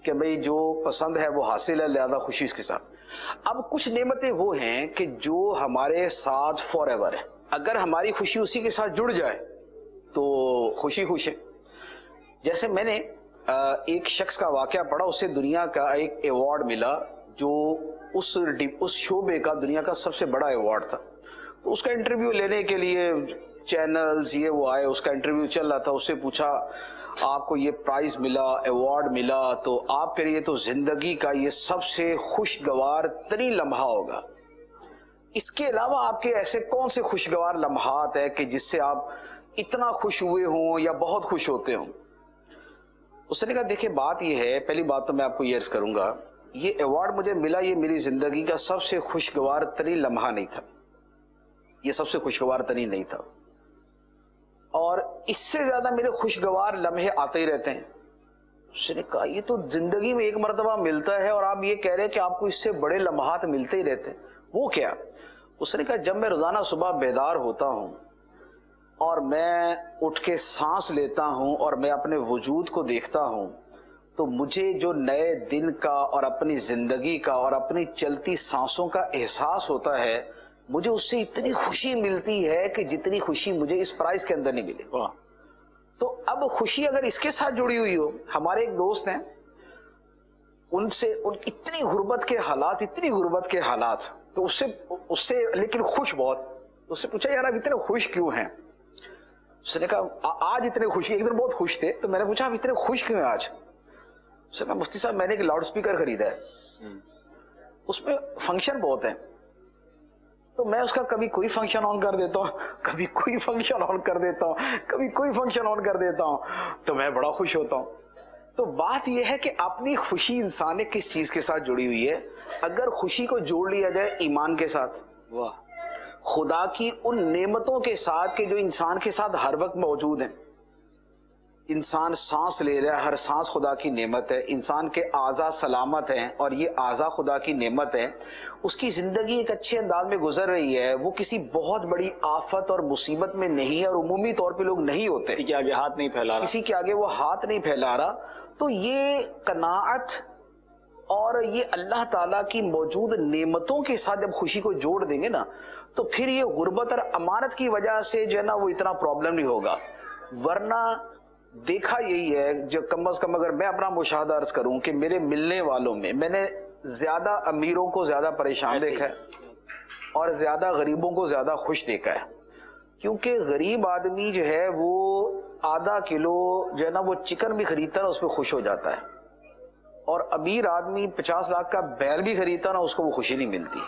کہ بھئی جو پسند ہے وہ حاصل ہے, لہذا خوشی اس کے ساتھ. اب کچھ نعمتیں وہ ہیں کہ جو ہمارے ساتھ فار ایور ہیں, اگر ہماری خوشی اسی کے ساتھ جڑ جائے تو خوشی خوش ہے. جیسے میں نے ایک شخص کا واقعہ پڑھا, اسے دنیا کا ایک ایوارڈ ملا جو اس شعبے کا دنیا کا سب سے بڑا ایوارڈ تھا. تو اس کا انٹرویو لینے کے لیے چینلز یہ وہ آئے, اس کا انٹرویو چل رہا تھا. اس سے پوچھا آپ کو یہ پرائز ملا, ایوارڈ ملا, تو آپ کے لیے تو زندگی کا یہ سب سے خوشگوار ترین لمحہ ہوگا. اس کے علاوہ آپ کے ایسے کون سے خوشگوار لمحات ہیں کہ جس سے آپ اتنا خوش ہوئے ہوں یا بہت خوش ہوتے ہوں؟ اس نے کہا دیکھیں بات یہ ہے, پہلی بات تو میں آپ کو یہ عرض کروں گا, یہ ایوارڈ مجھے ملا, یہ میری زندگی کا سب سے خوشگوار ترین لمحہ نہیں تھا, یہ سب سے خوشگوار ترین نہیں تھا, اور اس سے زیادہ میرے خوشگوار لمحے آتے ہی رہتے ہیں. اس نے کہا یہ تو زندگی میں ایک مرتبہ ملتا ہے اور آپ یہ کہہ رہے ہیں کہ آپ کو اس سے بڑے لمحات ملتے ہی رہتے ہیں, وہ کیا؟ اس نے کہا جب میں روزانہ صبح بیدار ہوتا ہوں اور میں اٹھ کے سانس لیتا ہوں اور میں اپنے وجود کو دیکھتا ہوں, تو مجھے جو نئے دن کا اور اپنی زندگی کا اور اپنی چلتی سانسوں کا احساس ہوتا ہے, مجھے اس سے اتنی خوشی ملتی ہے کہ جتنی خوشی مجھے اس پرائز کے اندر نہیں ملی. تو اب خوشی اگر اس کے ساتھ جڑی ہوئی ہو, ہمارے ایک دوست ہیں, ان اتنی غربت کے حالات, تو اس سے لیکن خوش بہت. اس سے پوچھا یار آپ اتنے خوش کیوں ہیں؟ اس نے کہا آج اتنے خوش, ایک دن بہت خوش تھے, تو میں نے پوچھا آپ اتنے خوش کیوں ہیں آج؟ اس نے کہا مفتی صاحب میں نے ایک لاؤڈ اسپیکر خریدا ہے, اس میں فنکشن بہت ہیں, تو میں اس کا کبھی کوئی فنکشن آن کر دیتا ہوں, کبھی کوئی فنکشن آن کر دیتا ہوں, کبھی کوئی فنکشن آن کر دیتا ہوں, تو میں بڑا خوش ہوتا ہوں. تو بات یہ ہے کہ اپنی خوشی انسان نے کس چیز کے ساتھ جڑی ہوئی ہے. اگر خوشی کو جوڑ لیا جائے ایمان کے ساتھ, خدا کی ان نعمتوں کے ساتھ کہ جو انسان کے ساتھ ہر وقت موجود ہیں, انسان سانس لے رہا ہے, ہر سانس خدا کی نعمت ہے, انسان کے اعضاء سلامت ہیں اور یہ اعضاء خدا کی نعمت ہے, اس کی زندگی ایک اچھے انداز میں گزر رہی ہے, وہ کسی بہت بڑی آفت اور مصیبت میں نہیں ہے, اور عمومی طور پہ لوگ نہیں ہوتے, کسی کے آگے ہاتھ نہیں پھیلا رہا, کسی کے آگے وہ ہاتھ نہیں پھیلا رہا. تو یہ قناعت اور یہ اللہ تعالیٰ کی موجود نعمتوں کے ساتھ جب خوشی کو جوڑ دیں گے نا, تو پھر یہ غربت اور امانت کی وجہ سے جو ہے نا وہ اتنا پرابلم نہیں ہوگا. ورنہ دیکھا یہی ہے, جو کم از کم اگر میں اپنا مشاہدہ عرض کروں کہ میرے ملنے والوں میں, میں نے زیادہ امیروں کو زیادہ پریشان دیکھا ہے اور زیادہ غریبوں کو زیادہ خوش دیکھا ہے. کیونکہ غریب آدمی جو ہے وہ آدھا کلو جو ہے نا وہ چکن بھی خریدتا ہے نا اس پہ خوش ہو جاتا ہے, اور امیر آدمی 50 لاکھ کا بیل بھی خریدتا نا اس کو وہ خوشی نہیں ملتی.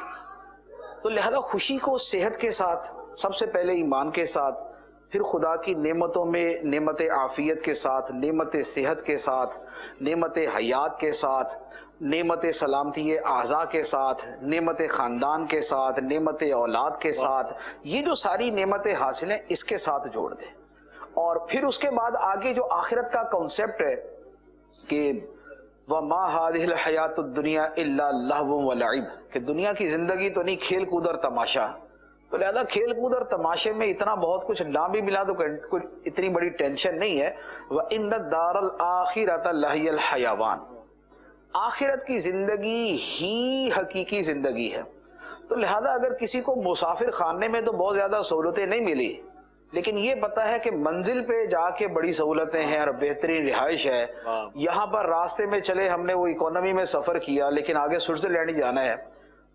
تو لہذا خوشی کو صحت کے ساتھ, سب سے پہلے ایمان کے ساتھ, پھر خدا کی نعمتوں میں نعمت عافیت کے ساتھ, نعمت صحت کے ساتھ, نعمت حیات کے ساتھ, نعمت سلامتی اعضاء کے ساتھ, نعمت خاندان کے ساتھ, نعمت اولاد کے ساتھ, یہ جو ساری نعمتیں حاصل ہیں اس کے ساتھ جوڑ دیں. اور پھر اس کے بعد آگے جو آخرت کا کانسیپٹ ہے کہ وَمَا هَذِهِ الْحَيَاةُ الدُّنْيَا إِلَّا لَهْوٌ وَلَعِبٌ, کہ دنیا کی زندگی تو نہیں کھیل کود اور تماشا. تو لہذا کھیل کود اور تماشے میں اتنا بہت کچھ نہ بھی ملا تو کوئی اتنی بڑی ٹینشن نہیں ہے. وَإِنَّ الدَّارَ الْآخِرَةَ لَهِيَ الْحَيَوَانُ, آخرت کی زندگی ہی حقیقی زندگی ہے. تو لہذا اگر کسی کو مسافر خانے میں تو بہت زیادہ سہولتیں نہیں ملی, لیکن یہ پتا ہے کہ منزل پہ جا کے بڑی سہولتیں ہیں اور بہترین رہائش ہے. یہاں پر راستے میں چلے ہم نے وہ اکانومی میں سفر کیا لیکن آگے سوئٹزرلینڈ ہی جانا ہے,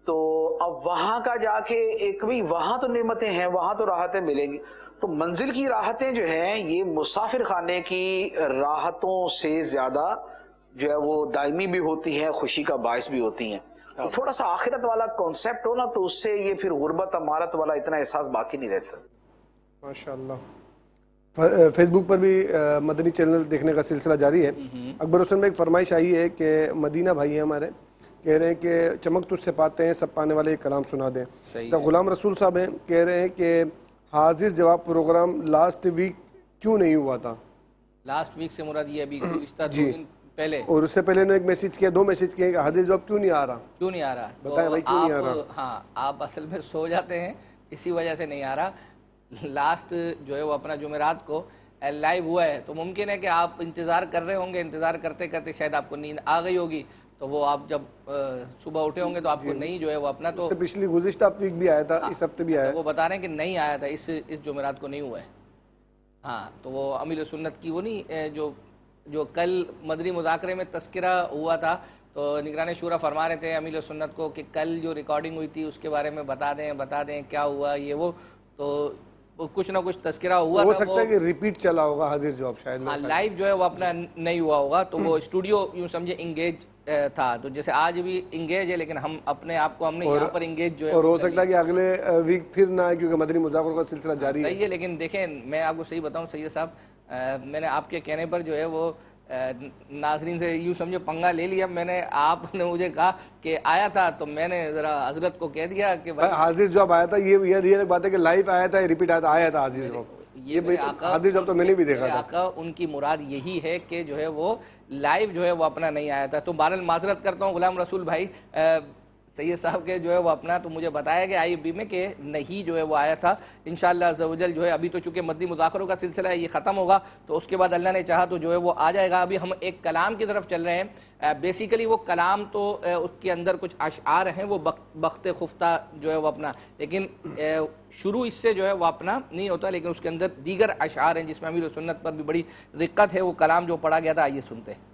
تو اب وہاں کا جا کے ایک بھی وہاں تو نعمتیں ہیں, وہاں تو راحتیں ملیں گی. تو منزل کی راحتیں جو ہیں یہ مسافر خانے کی راحتوں سے زیادہ جو ہے وہ دائمی بھی ہوتی ہیں, خوشی کا باعث بھی ہوتی ہیں. تو تھوڑا سا آخرت والا کانسیپٹ ہو نا تو اس سے یہ پھر غربت امارت والا اتنا احساس باقی نہیں رہتا. ماشاءاللہ. فیس بک پر بھی مدنی چینل دیکھنے کا سلسلہ جاری ہے. اکبر حسن میں ایک فرمائش آئی ہے کہ مدینہ بھائی ہیں ہمارے, کہہ رہے ہیں کہ چمک تجھ سے پاتے ہیں سب پانے والے ایک کلام سنا دیں. تو غلام رسول صاحب ہیں, کہہ رہے ہیں کہ حاضر جواب پروگرام لاسٹ ویک کیوں نہیں ہوا تھا؟ لاسٹ ویک سے مراد یہ ابھی گزشتہ 2 دن پہلے, اور اس سے پہلے نے ایک میسج کیا, 2 میسج کیے کہ حاضر جواب کیوں نہیں آ رہا, کیوں نہیں آ رہا. بتائیں بھائی کیوں نہیں آ رہا. ہاں آپ اصل میں سو جاتے ہیں اسی وجہ سے نہیں آ رہا. لاسٹ جو ہے وہ اپنا جمعرات کو لائیو ہوا ہے, تو ممکن ہے کہ آپ انتظار کر رہے ہوں گے, انتظار کرتے کرتے شاید آپ کو نیند آ گئی ہوگی, تو وہ آپ جب صبح اٹھے ہوں گے تو آپ کو نہیں جو ہے وہ اپنا, تو پچھلی گزشتہ ویک بھی آیا تھا, اس ہفتے بھی آیا, وہ بتا رہے ہیں کہ نہیں آیا تھا, اس جمعرات کو نہیں ہوا ہے. ہاں تو وہ امیر سنت کی وہ نہیں جو کل مدنی مذاکرے میں تذکرہ ہوا تھا, تو نگران شورا فرما رہے تھے امیر سنت کو کہ کل جو ریکارڈنگ ہوئی تھی اس کے بارے میں بتا دیں کیا ہوا یہ وہ, تو کچھ نہ کچھ تذکرہ ہوا تھا. ہو سکتا ہے کہ ریپیٹ چلا ہوگا حاضر جواب شاید, ہاں لائیو جو ہے وہ اپنا نہیں ہوا ہوگا, تو وہ اسٹوڈیو یوں سمجھے انگیج تھا. تو جیسے آج بھی انگیج ہے لیکن ہم اپنے آپ کو ہم نے یہاں پر انگیج جو ہے, اور ہو سکتا ہے کہ اگلے ویک پھر نہ آئے کیونکہ مدنی مذاکروں کا سلسلہ جاری ہے. صحیح ہے, لیکن دیکھیں میں آپ کو صحیح بتاؤں سید صاحب, میں نے آپ کے کہنے پر جو ہے وہ ناظرین سے یوں سمجھے پنگا لے لیا. میں نے, آپ نے مجھے کہا کہ آیا تھا تو میں نے ذرا حضرت کو کہہ دیا کہ حاضر جواب آیا تھا. یہ بات ہے کہ لائیو آیا تھا, ریپیٹ آیا تھا حاضر جواب. یہ حاضر جواب تو میں نے بھی دیکھا تھا. آقا ان کی مراد یہی ہے کہ جو ہے وہ لائیو جو ہے وہ اپنا نہیں آیا تھا. تو بہرحال معذرت کرتا ہوں غلام رسول بھائی, سید صاحب کے جو ہے وہ اپنا, تو مجھے بتایا کہ آئی بی میں کہ نہیں جو ہے وہ آیا تھا. انشاءاللہ عز و جل جو ہے ابھی تو چونکہ مدنی مذاکروں کا سلسلہ ہے یہ ختم ہوگا, تو اس کے بعد اللہ نے چاہا تو جو ہے وہ آ جائے گا. ابھی ہم ایک کلام کی طرف چل رہے ہیں. بیسیکلی وہ کلام تو اس کے اندر کچھ اشعار ہیں وہ بخت خفتہ جو ہے وہ اپنا, لیکن شروع اس سے جو ہے وہ اپنا نہیں ہوتا, لیکن اس کے اندر دیگر اشعار ہیں جس میں امیر سنت پر بھی بڑی رقت ہے. وہ کلام جو پڑھا گیا تھا آئیے سنتے ہیں.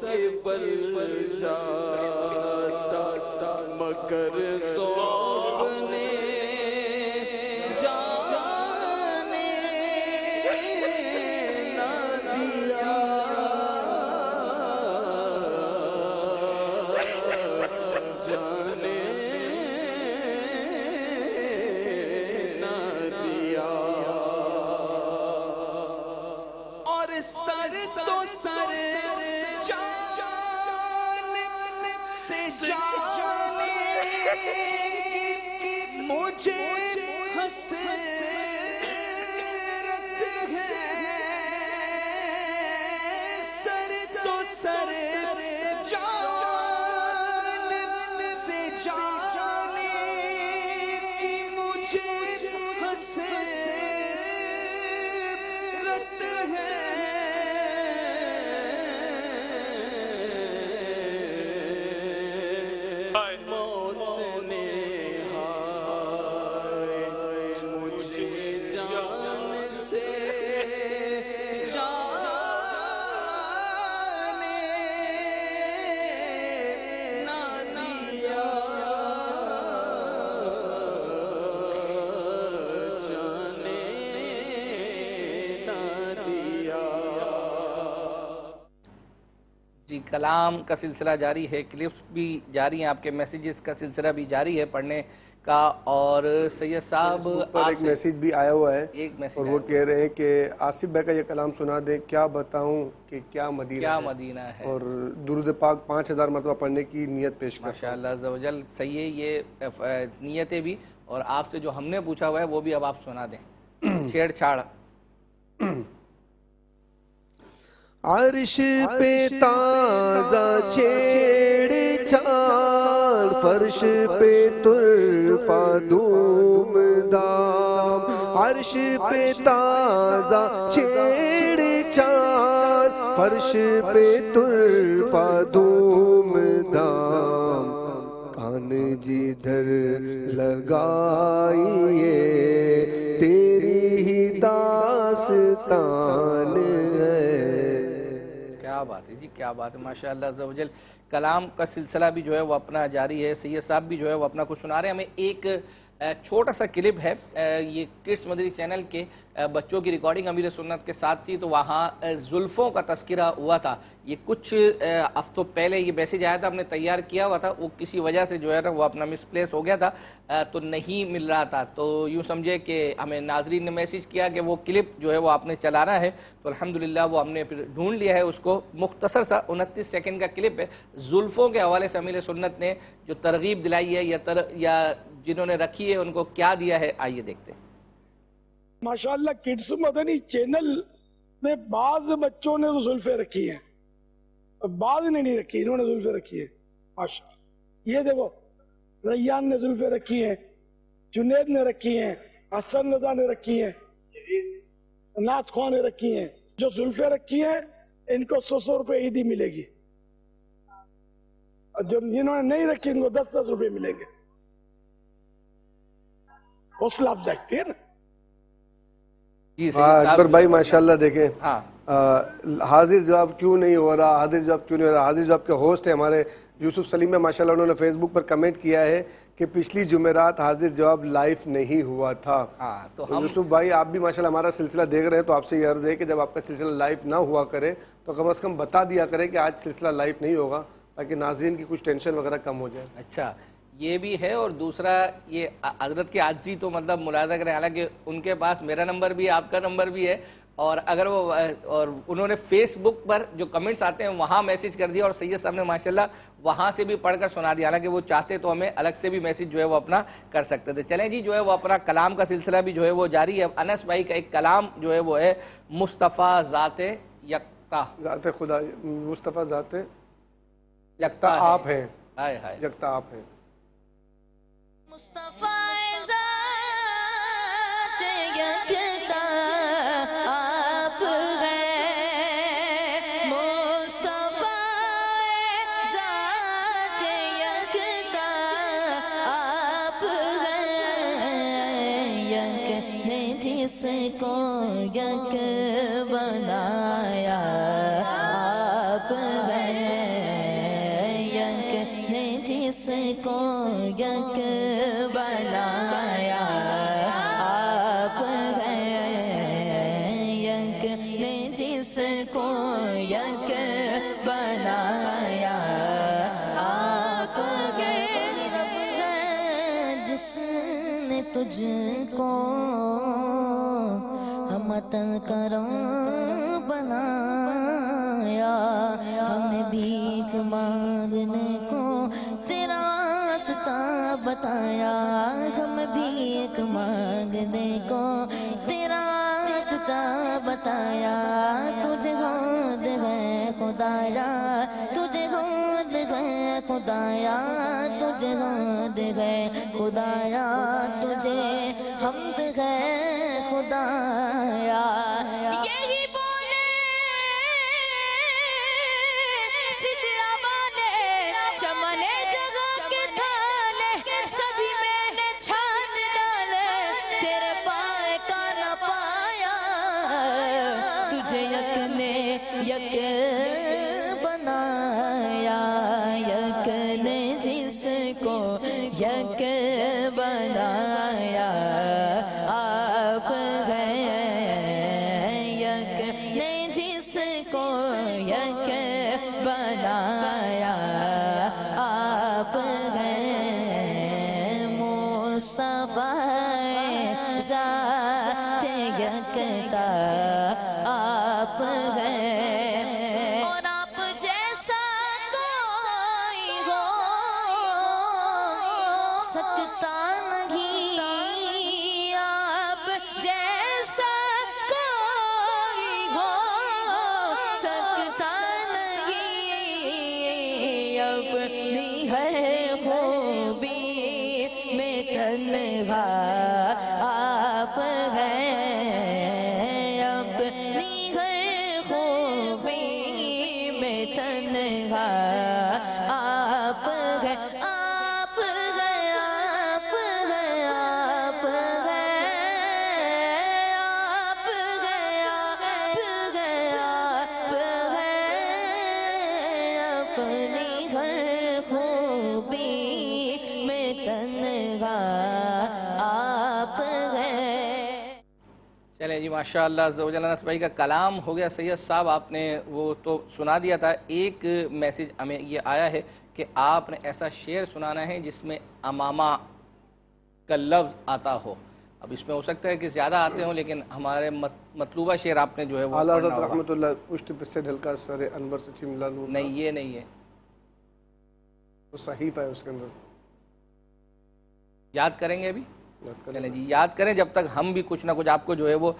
کے بل جاتا مگر سونے جانے نہ دیا جانے نہ دیا اور سر تو سر جانب سے جانے مجھے حسرت ہے سر تو سر جانب سے جانے مجھے حسرت ہے موت نے ہائے مجھے جان سے جانے نہ دیا جانے نہ دیا جی کلام کا سلسلہ جاری ہے، کلپس بھی جاری ہیں، آپ کے میسیجز کا سلسلہ بھی جاری ہے پڑھنے کا. اور سید صاحب ایک میسیج بھی آیا ہوا ہے اور وہ کہہ رہے ہیں کہ آصف بھائی کا یہ کلام سنا دیں، کیا بتاؤں کہ کیا مدینہ ہے، اور درود پاک 5000 مرتبہ پڑھنے کی نیت پیش کرتا ہوں. ماشاءاللہ عز و جل. صحیح ہے یہ نیتیں بھی، اور آپ سے جو ہم نے پوچھا ہوا ہے وہ بھی اب آپ سنا دیں. چھیڑ چھاڑ. عرش پہ تازہ چھیڑ چھاڑ فرش پہ ترفع دھوم دھام عرش پہ تازہ چھیڑ چھاڑ فرش پہ ترفع دھوم دھام کان جدھر لگائیے تیری ہی داستان ہے. کیا بات ہے جی، کیا بات ہے، ماشاءاللہ عز و جل. کلام کا سلسلہ بھی جو ہے وہ اپنا جاری ہے. سید صاحب بھی جو ہے وہ اپنا کچھ سنا رہے ہیں. ہمیں ایک چھوٹا سا کلپ ہے، یہ کڈس مدنی چینل کے بچوں کی ریکارڈنگ امیر سنت کے ساتھ تھی، تو وہاں زلفوں کا تذکرہ ہوا تھا. یہ کچھ ہفتوں پہلے یہ میسیج آیا تھا، ہم نے تیار کیا ہوا تھا، وہ کسی وجہ سے جو ہے نا وہ اپنا مس پلیس ہو گیا تھا تو نہیں مل رہا تھا. تو یوں سمجھے کہ ہمیں ناظرین نے میسیج کیا کہ وہ کلپ جو ہے وہ آپ نے چلانا ہے، تو الحمدللہ وہ ہم نے پھر ڈھونڈ لیا ہے اس کو. مختصر سا 29 سیکنڈ کا کلپ ہے، زلفوں کے حوالے سے امیر سنت نے جو ترغیب دلائی ہے یا جنہوں نے رکھی ہے ان کو کیا دیا ہے، آئیے دیکھتے ہیں. ماشاءاللہ کڈس مدنی چینل میں بعض بچوں نے تو زلفیں رکھی ہیں، بعض نے نہیں رکھی، انہوں نے زلفیں رکھی ہیں. ماشاءاللہ یہ دیکھو، ریان نے زلفیں رکھی ہیں، جنید نے رکھی ہیں، حسن رضا نے رکھی ہیں، نعت خواہ نے رکھی ہیں. جو زلفیں رکھی ہیں ان کو 100 روپے عیدی ملے گی، اور جنہوں نے نہیں رکھی ان کو 10 روپے ملیں گے. حوصلہ افزائی ہے نا. اکبر بھائی ماشاءاللہ دیکھیں حاضر جواب کیوں نہیں ہو رہا، حاضر جواب کیوں نہیں ہو رہا. حاضر جواب کے ہوسٹ ہیں ہمارے یوسف سلیم ہے ماشاءاللہ، انہوں نے فیس بک پر کمنٹ کیا ہے کہ پچھلی جمعرات حاضر جواب لائیو نہیں ہوا تھا. تو یوسف بھائی آپ بھی ماشاءاللہ ہمارا سلسلہ دیکھ رہے ہیں، تو آپ سے یہ عرض ہے کہ جب آپ کا سلسلہ لائیو نہ ہوا کرے تو کم از کم بتا دیا کریں کہ آج سلسلہ لائیو نہیں ہوگا، تاکہ ناظرین کی کچھ ٹینشن وغیرہ کم ہو جائے. اچھا یہ بھی ہے، اور دوسرا یہ حضرت کی عاجزی تو مطلب ملاحظہ کریں، حالانکہ ان کے پاس میرا نمبر بھی ہے، آپ کا نمبر بھی ہے، اور اگر وہ اور انہوں نے فیس بک پر جو کمنٹس آتے ہیں وہاں میسیج کر دیا، اور سید صاحب نے ماشاءاللہ وہاں سے بھی پڑھ کر سنا دیا. حالانکہ وہ چاہتے تو ہمیں الگ سے بھی میسیج جو ہے وہ اپنا کر سکتے تھے. چلیں جی، جو ہے وہ اپنا کلام کا سلسلہ بھی جو ہے وہ جاری ہے. انس بھائی کا ایک کلام جو ہے وہ ہے مصطفیٰ ذات یکتا. ذات خدا مصطفیٰ ذات یکتا آپ ہیں، یکتا آپ ہیں. مصطفیٰ ذات یکتا آپ ہیں، مصطفیٰ ذات یکتا آپ ہیں، یک نے جس کو یک بنایا آپ ہیں. کو یک بنایا آپ ہیں، یک نے جس کو یک بنایا آپ ہیں، رب ہے جس نے تجھ کو ہمتن کرم بنایا، ہمیں بھیک مانگنے کو تیرا راستہ بتایا، ہمیں بھیک مانگنے کو تیرا راستہ بتایا، تجھے گود ہے خدایا، تجھے گود ہے خدایا، تجھے گود ہے خدایا، تجھے حمد ہے خدایا۔ یہی بولے سدرا والے چمنے جگہ کے تھالے، سبھی میں نے چھان ڈالے، تیرے پائے کا نہ پایا، تجھے یک نے یک بنایا، یک نے جس کو یک بنایا آپ ہیں، یک نے جس کو یک بنایا آپ ہیں، مصطفیٰ ذات یکتا آپ ہیں، اور آپ جیسا کوئی ہو سکتا نہیں، آپ جیسا کوئی ہو سکتا نہیں، اپنی ہر خوبی میں تنہا آپ ہیں، اپنی ہر خوبی میں تنہا آپ ہیں، آپ ہیں، آپ ہیں، آپ ہیں، آپ ہیں، آپ ہیں، آپ ہیں، اپنی ہر خوبی میں تنہا آپ ہیں۔ چلیں جی ماشاءاللہ عز و جل۔ انس بھائی کا کلام ہو گیا سید صاحب، آپ نے وہ تو سنا دیا تھا، ایک میسیج ہمیں یہ آیا ہے کہ آپ نے ایسا شعر سنانا ہے جس میں امامہ کا لفظ آتا ہو۔ اب اس میں ہو سکتا ہے کہ زیادہ آتے ہوں، لیکن ہمارے مطلوبہ شعر آپ نے جو ہے وہ اعلیٰ پڑھنا حضرت ہوگا۔ رحمۃ اللہ پشت پہ سے ڈھلکا سر انور سے چملا نور، نہیں یہ نہیں ہے، وہ صحیفہ ہے اس کے اندر، یاد کریں گے ابھی؟ چلیں جی یاد کریں، جب تک ہم بھی کچھ نہ کچھ آپ کو جو ہے وہ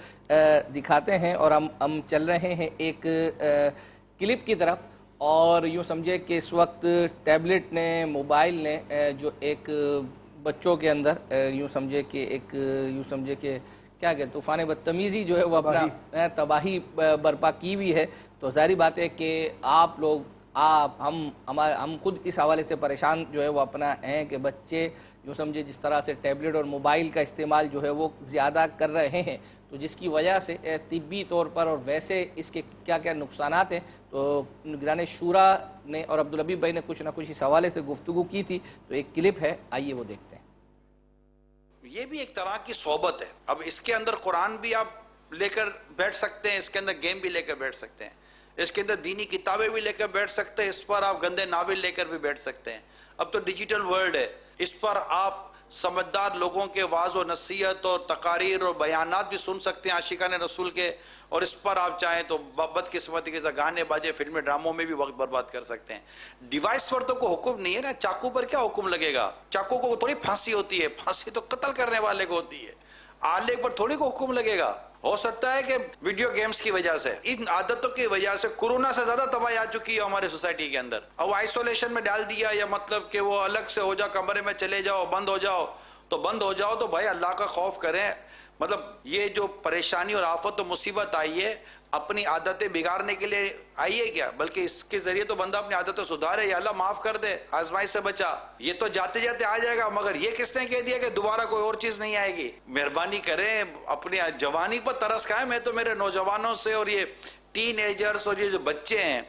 دکھاتے ہیں، اور ہم چل رہے ہیں ایک کلپ کی طرف، اور یوں سمجھے کہ اس وقت ٹیبلٹ نے، موبائل نے جو ایک بچوں کے اندر یوں سمجھے کہ کیا کہ طوفان بدتمیزی جو ہے وہ اپنا تباہی برپا کی ہوئی ہے، تو ظاہری بات ہے کہ آپ لوگ ہم خود اس حوالے سے پریشان جو ہے وہ اپنا ہیں کہ بچے یوں سمجھے جس طرح سے ٹیبلٹ اور موبائل کا استعمال جو ہے وہ زیادہ کر رہے ہیں، تو جس کی وجہ سے طبی طور پر اور ویسے اس کے کیا کیا نقصانات ہیں، تو نگران شورا نے اور عبدالحبیب بھائی نے کچھ نہ کچھ اس حوالے سے گفتگو کی تھی، تو ایک کلپ ہے، آئیے وہ دیکھتے ہیں۔ یہ بھی ایک طرح کی صحبت ہے۔ اب اس کے اندر قرآن بھی آپ لے کر بیٹھ سکتے ہیں، اس کے اندر گیم بھی لے کر بیٹھ سکتے ہیں، اس کے اندر دینی کتابیں بھی لے کر بیٹھ سکتے ہیں، اس پر آپ گندے ناول لے کر بھی بیٹھ سکتے ہیں۔ اب تو ڈیجیٹل ورلڈ ہے، اس پر آپ سمجھدار لوگوں کے وعظ و نصیحت اور تقاریر اور بیانات بھی سن سکتے ہیں عاشقان رسول کے، اور اس پر آپ چاہیں تو بدقسمتی کے گانے باجے فلمیں ڈراموں میں بھی وقت برباد کر سکتے ہیں۔ ڈیوائس پر تو کوئی حکم نہیں ہے نا، چاقو پر کیا حکم لگے گا؟ چاقو کو تھوڑی پھانسی ہوتی ہے، پھانسی تو قتل کرنے والے کو ہوتی ہے، آلے پر تھوڑی کو حکم لگے گا۔ ہو سکتا ہے کہ ویڈیو گیمز کی وجہ سے، ان عادتوں کی وجہ سے کورونا سے زیادہ تباہی آ چکی ہے ہمارے سوسائٹی کے اندر، اب آئسولیشن میں ڈال دیا، یا مطلب کہ وہ الگ سے ہو جاؤ، کمرے میں چلے جاؤ، بند ہو جاؤ، تو بند ہو جاؤ، تو بھائی اللہ کا خوف کریں۔ مطلب یہ جو پریشانی اور آفت و مصیبت آئی ہے، اپنی عادتیں بگاڑنے کے لیے آئی ہے کیا؟ بلکہ اس کے ذریعے تو بندہ اپنی عادتیں سدھارے، یا اللہ معاف کر دے، آزمائش سے بچا۔ یہ تو جاتے جاتے آ جائے گا، مگر یہ کس نے کہہ دیا کہ دوبارہ کوئی اور چیز نہیں آئے گی؟ مہربانی کریں، اپنی جوانی پر ترس کھائیں۔ میں تو میرے نوجوانوں سے اور یہ ٹین ایجرز اور یہ جو بچے ہیں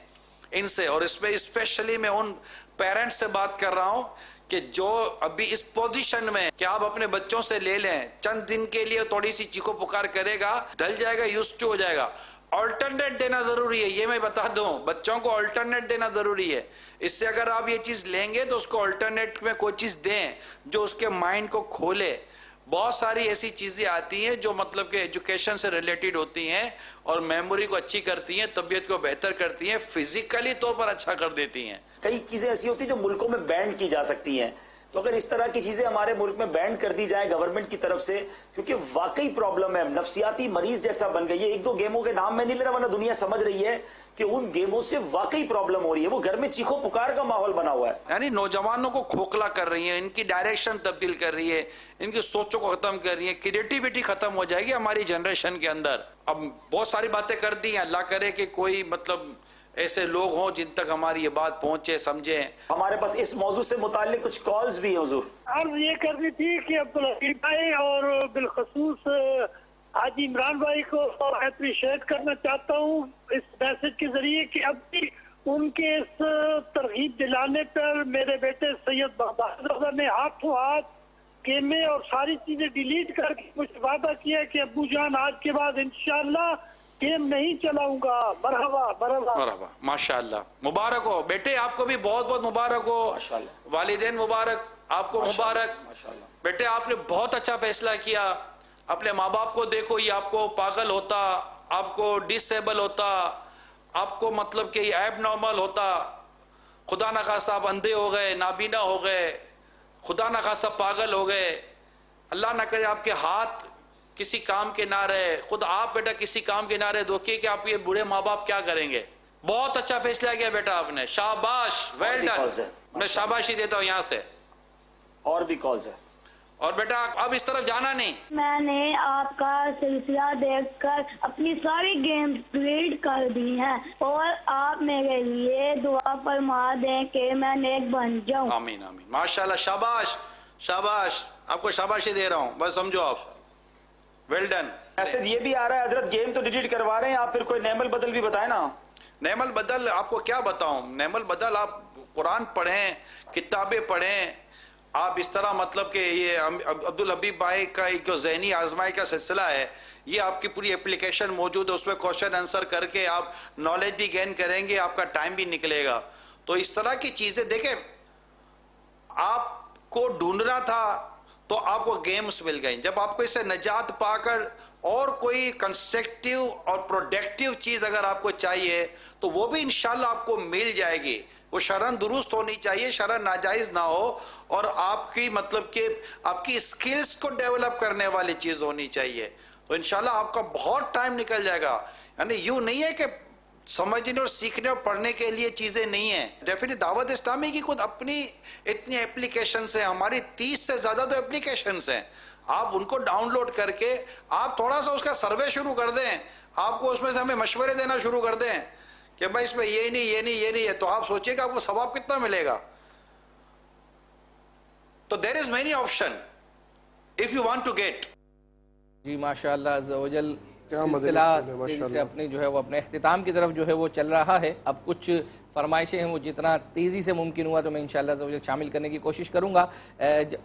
ان سے، اور اس میں اسپیشلی میں ان پیرنٹس سے بات کر رہا ہوں کہ جو ابھی اس پوزیشن میں کہ آپ اپنے بچوں سے لے لیں، چند دن کے لیے تھوڑی سی چیخو پکار کرے گا، ڈھل جائے گا، یوز ٹو ہو جائے گا. آلٹرنیٹ دینا ضروری ہے، یہ میں بتا دوں، بچوں کو آلٹرنیٹ دینا ضروری ہے. اس سے اگر آپ یہ چیز لیں گے تو اس کو آلٹرنیٹ میں کوئی چیز دیں جو اس کے مائنڈ کو کھولے. بہت ساری ایسی چیزیں آتی ہیں جو مطلب کہ ایجوکیشن سے ریلیٹڈ ہوتی ہیں اور میموری کو اچھی کرتی ہیں، طبیعت کو بہتر کرتی ہیں، فزیکلی طور پر اچھا کر دیتی ہیں. کئی چیزیں ایسی ہوتی ہیں جو ملکوں میں بینڈ کی جا سکتی ہیں، تو اگر اس طرح کی چیزیں ہمارے ملک میں بینڈ کر دی جائے گورنمنٹ کی طرف سے، کیونکہ واقعی پرابلم ہے، نفسیاتی مریض جیسا بن گئی ہے. ایک دو گیموں کے نام میں نہیں لے رہا، ورنہ دنیا سمجھ رہی ہے کہ ان گیموں سے واقعی پرابلم ہو رہی ہے. وہ گھر میں چیخو پکار کا ماحول بنا ہوا ہے، یعنی نوجوانوں کو کھوکھلا کر رہی ہیں، ان کی ڈائریکشن تبدیل کر رہی ہے، ان کی سوچوں کو ختم کر رہی ہے، کریٹیوٹی ختم ہو جائے گی ہماری جنریشن کے اندر. اب بہت ساری باتیں کر دی ہیں، اللہ کرے کہ کوئی مطلب ایسے لوگ ہوں جن تک ہماری یہ بات پہنچے، سمجھیں. ہمارے پاس اس موضوع سے متعلق کچھ کالز بھی ہیں حضور. عرض یہ کرنی تھی کہ عبدالحفیظ بھائی اور بالخصوص حاجی عمران بھائی کو اپریشیٹ کرنا چاہتا ہوں اس میسج کے ذریعے کہ اب بھی ان کے اس ترغیب دلانے پر میرے بیٹے سید بغدادی نے ہاتھوں ہاتھ گیمیں اور ساری چیزیں ڈیلیٹ کر کے مجھے وعدہ کیا کہ ابو جان آج کے بعد انشاءاللہ گیم نہیں چلاؤں گا. مرحبا مرحبا مرحبا، ماشاءاللہ، مبارک ہو بیٹے، آپ کو بھی بہت بہت مبارک ہو. والدین مبارک، آپ کو مبارک. بیٹے آپ نے بہت اچھا فیصلہ کیا. اپنے ماں باپ کو دیکھو، یہ آپ کو پاگل ہوتا، آپ کو ڈس ایبل ہوتا، آپ کو مطلب کہ یہ ایب نارمل ہوتا، خدا نخواستہ آپ اندھے ہو گئے، نابینا ہو گئے، خدا نخواستہ پاگل ہو گئے. اللہ نہ کرے آپ کے ہاتھ کسی کام کے نہ رہے، خود آپ بیٹا کسی کام کے نہ رہے، دھوکے کہ آپ یہ برے ماں باپ کیا کریں گے. بہت اچھا فیصلہ کیا بیٹا آپ نے، شاباش، ویل ڈن. میں شاباشی دیتا ہوں یہاں سے. اور بھی کالز ہیں. اور بیٹا اب اس طرف جانا نہیں. میں نے آپ کا سلسلہ دیکھ کر اپنی ساری گیم ڈیلیٹ کر دی ہیں، اور آپ میرے لیے دعا فرما دیں کہ میں نیک بن جاؤں. آمین آمین، ماشاءاللہ، شاباش شاباش، آپ کو شاباشی دے رہا ہوں، بس سمجھو آپ. Well done. میسج یہ بھی آ رہا ہے حضرت گیم تو ڈیلیٹ کروا رہے ہیں آپ، پھر کوئی نعم البدل بھی بتائیں نا. نعم البدل آپ کو کیا بتاؤں. نعم البدل آپ قرآن پڑھیں، کتابیں پڑھیں. آپ اس طرح مطلب کہ یہ عبدالحبیب بھائی کا ایک جو ذہنی آزمائی کا سلسلہ ہے، یہ آپ کی پوری اپلیکیشن موجود ہے، اس میں کوشچن آنسر کر کے آپ نالج بھی گین کریں گے، آپ کا ٹائم بھی نکلے گا. تو اس طرح کی چیزیں دیکھیں، آپ کو ڈھونڈنا تھا تو آپ کو گیمز مل گئیں. جب آپ کو اس سے نجات پا کر اور کوئی کنسٹرکٹیو اور پروڈکٹیو چیز اگر آپ کو چاہیے تو وہ بھی انشاءاللہ آپ کو مل جائے گی. وہ شرعاً درست ہونی چاہیے، شرعاً ناجائز نہ ہو، اور آپ کی مطلب کہ آپ کی اسکلز کو ڈیولپ کرنے والی چیز ہونی چاہیے. تو انشاءاللہ آپ کا بہت ٹائم نکل جائے گا. یعنی یوں نہیں ہے کہ سمجھنے اور سیکھنے اور پڑھنے کے لیے چیزیں نہیں ہیں. ڈیفینیٹ دعوت اسلامی کی خود اپنی اتنی اپلیکیشنز ہیں، ہماری 30 سے زیادہ تو اپلیکیشنز ہیں. آپ ان کو ڈاؤن لوڈ کر کے آپ تھوڑا سا اس کا سروے شروع کر دیں، آپ کو اس میں سے ہمیں مشورے دینا شروع کر دیں کہ بھائی اس میں یہ نہیں یہ نہیں یہ نہیں ہے، تو آپ سوچیں کہ آپ کو ثواب کتنا ملے گا. تو there is many option if you want to get. جی ماشاءاللہ عز و جل، سلسلہ تیزی سے اپنی جو ہے وہ اپنے اختتام کی طرف جو ہے وہ چل رہا ہے. اب کچھ فرمائشیں ہیں وہ جتنا تیزی سے ممکن ہوا تو میں انشاءاللہ عز و جل شامل کرنے کی کوشش کروں گا.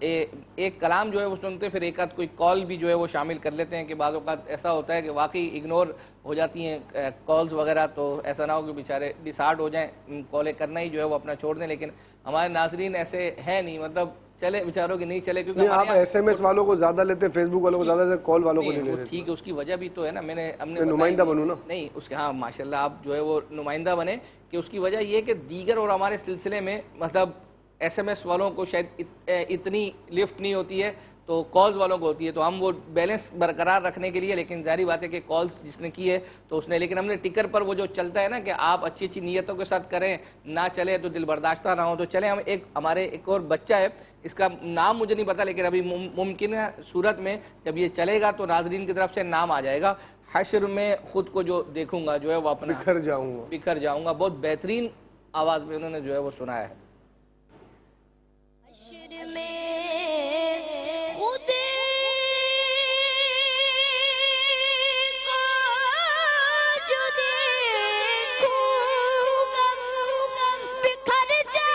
ایک کلام جو ہے وہ سنتے پھر ایک آدھ کوئی کال بھی جو ہے وہ شامل کر لیتے ہیں کہ بعض اوقات ایسا ہوتا ہے کہ واقعی اگنور ہو جاتی ہیں کالز وغیرہ، تو ایسا نہ ہو کہ بیچارے ڈسہارٹ ہو جائیں، کالیں کرنا ہی جو ہے وہ اپنا چھوڑ دیں. لیکن ہمارے ناظرین ایسے ہیں نہیں، مطلب چلے بیچاروں کی نہیں چلے، کیونکہ آپ ایس ایم ایس والوں کو زیادہ لیتے ہیں، فیس بک والوں کو زیادہ لیتے ہیں، کال والوں کو نہیں لیتے. ٹھیک ہے، اس کی وجہ بھی تو ہے نا، ہم نے نمائندہ بنوں نا. نہیں اس کے، ہاں ماشاءاللہ آپ جو ہے وہ نمائندہ بنے، کہ اس کی وجہ یہ کہ دیگر اور ہمارے سلسلے میں مطلب ایس ایم ایس والوں کو شاید اتنی لفٹ نہیں ہوتی ہے تو کالز والوں کو ہوتی ہے. تو ہم وہ بیلنس برقرار رکھنے کے لیے، لیکن ظاہری بات ہے کہ کالز جس نے کی ہے تو اس نے، لیکن ہم نے ٹکر پر وہ جو چلتا ہے نا کہ آپ اچھی اچھی نیتوں کے ساتھ کریں، نہ چلے تو دل برداشتہ نہ ہو. تو چلیں ہم ہمارے ایک اور بچہ ہے، اس کا نام مجھے نہیں پتا، لیکن ابھی ممکن ہے صورت میں جب یہ چلے گا تو ناظرین کی طرف سے نام آ جائے گا. حشر میں خود کو جو دیکھوں گا جو ہے وہ اپنا بکھر جاؤں گا. بہت بہترین آواز میں انہوں نے جو ہے وہ سنایا ہے. حشر میں خود کو جو دیکھوں گا بکھر جاؤں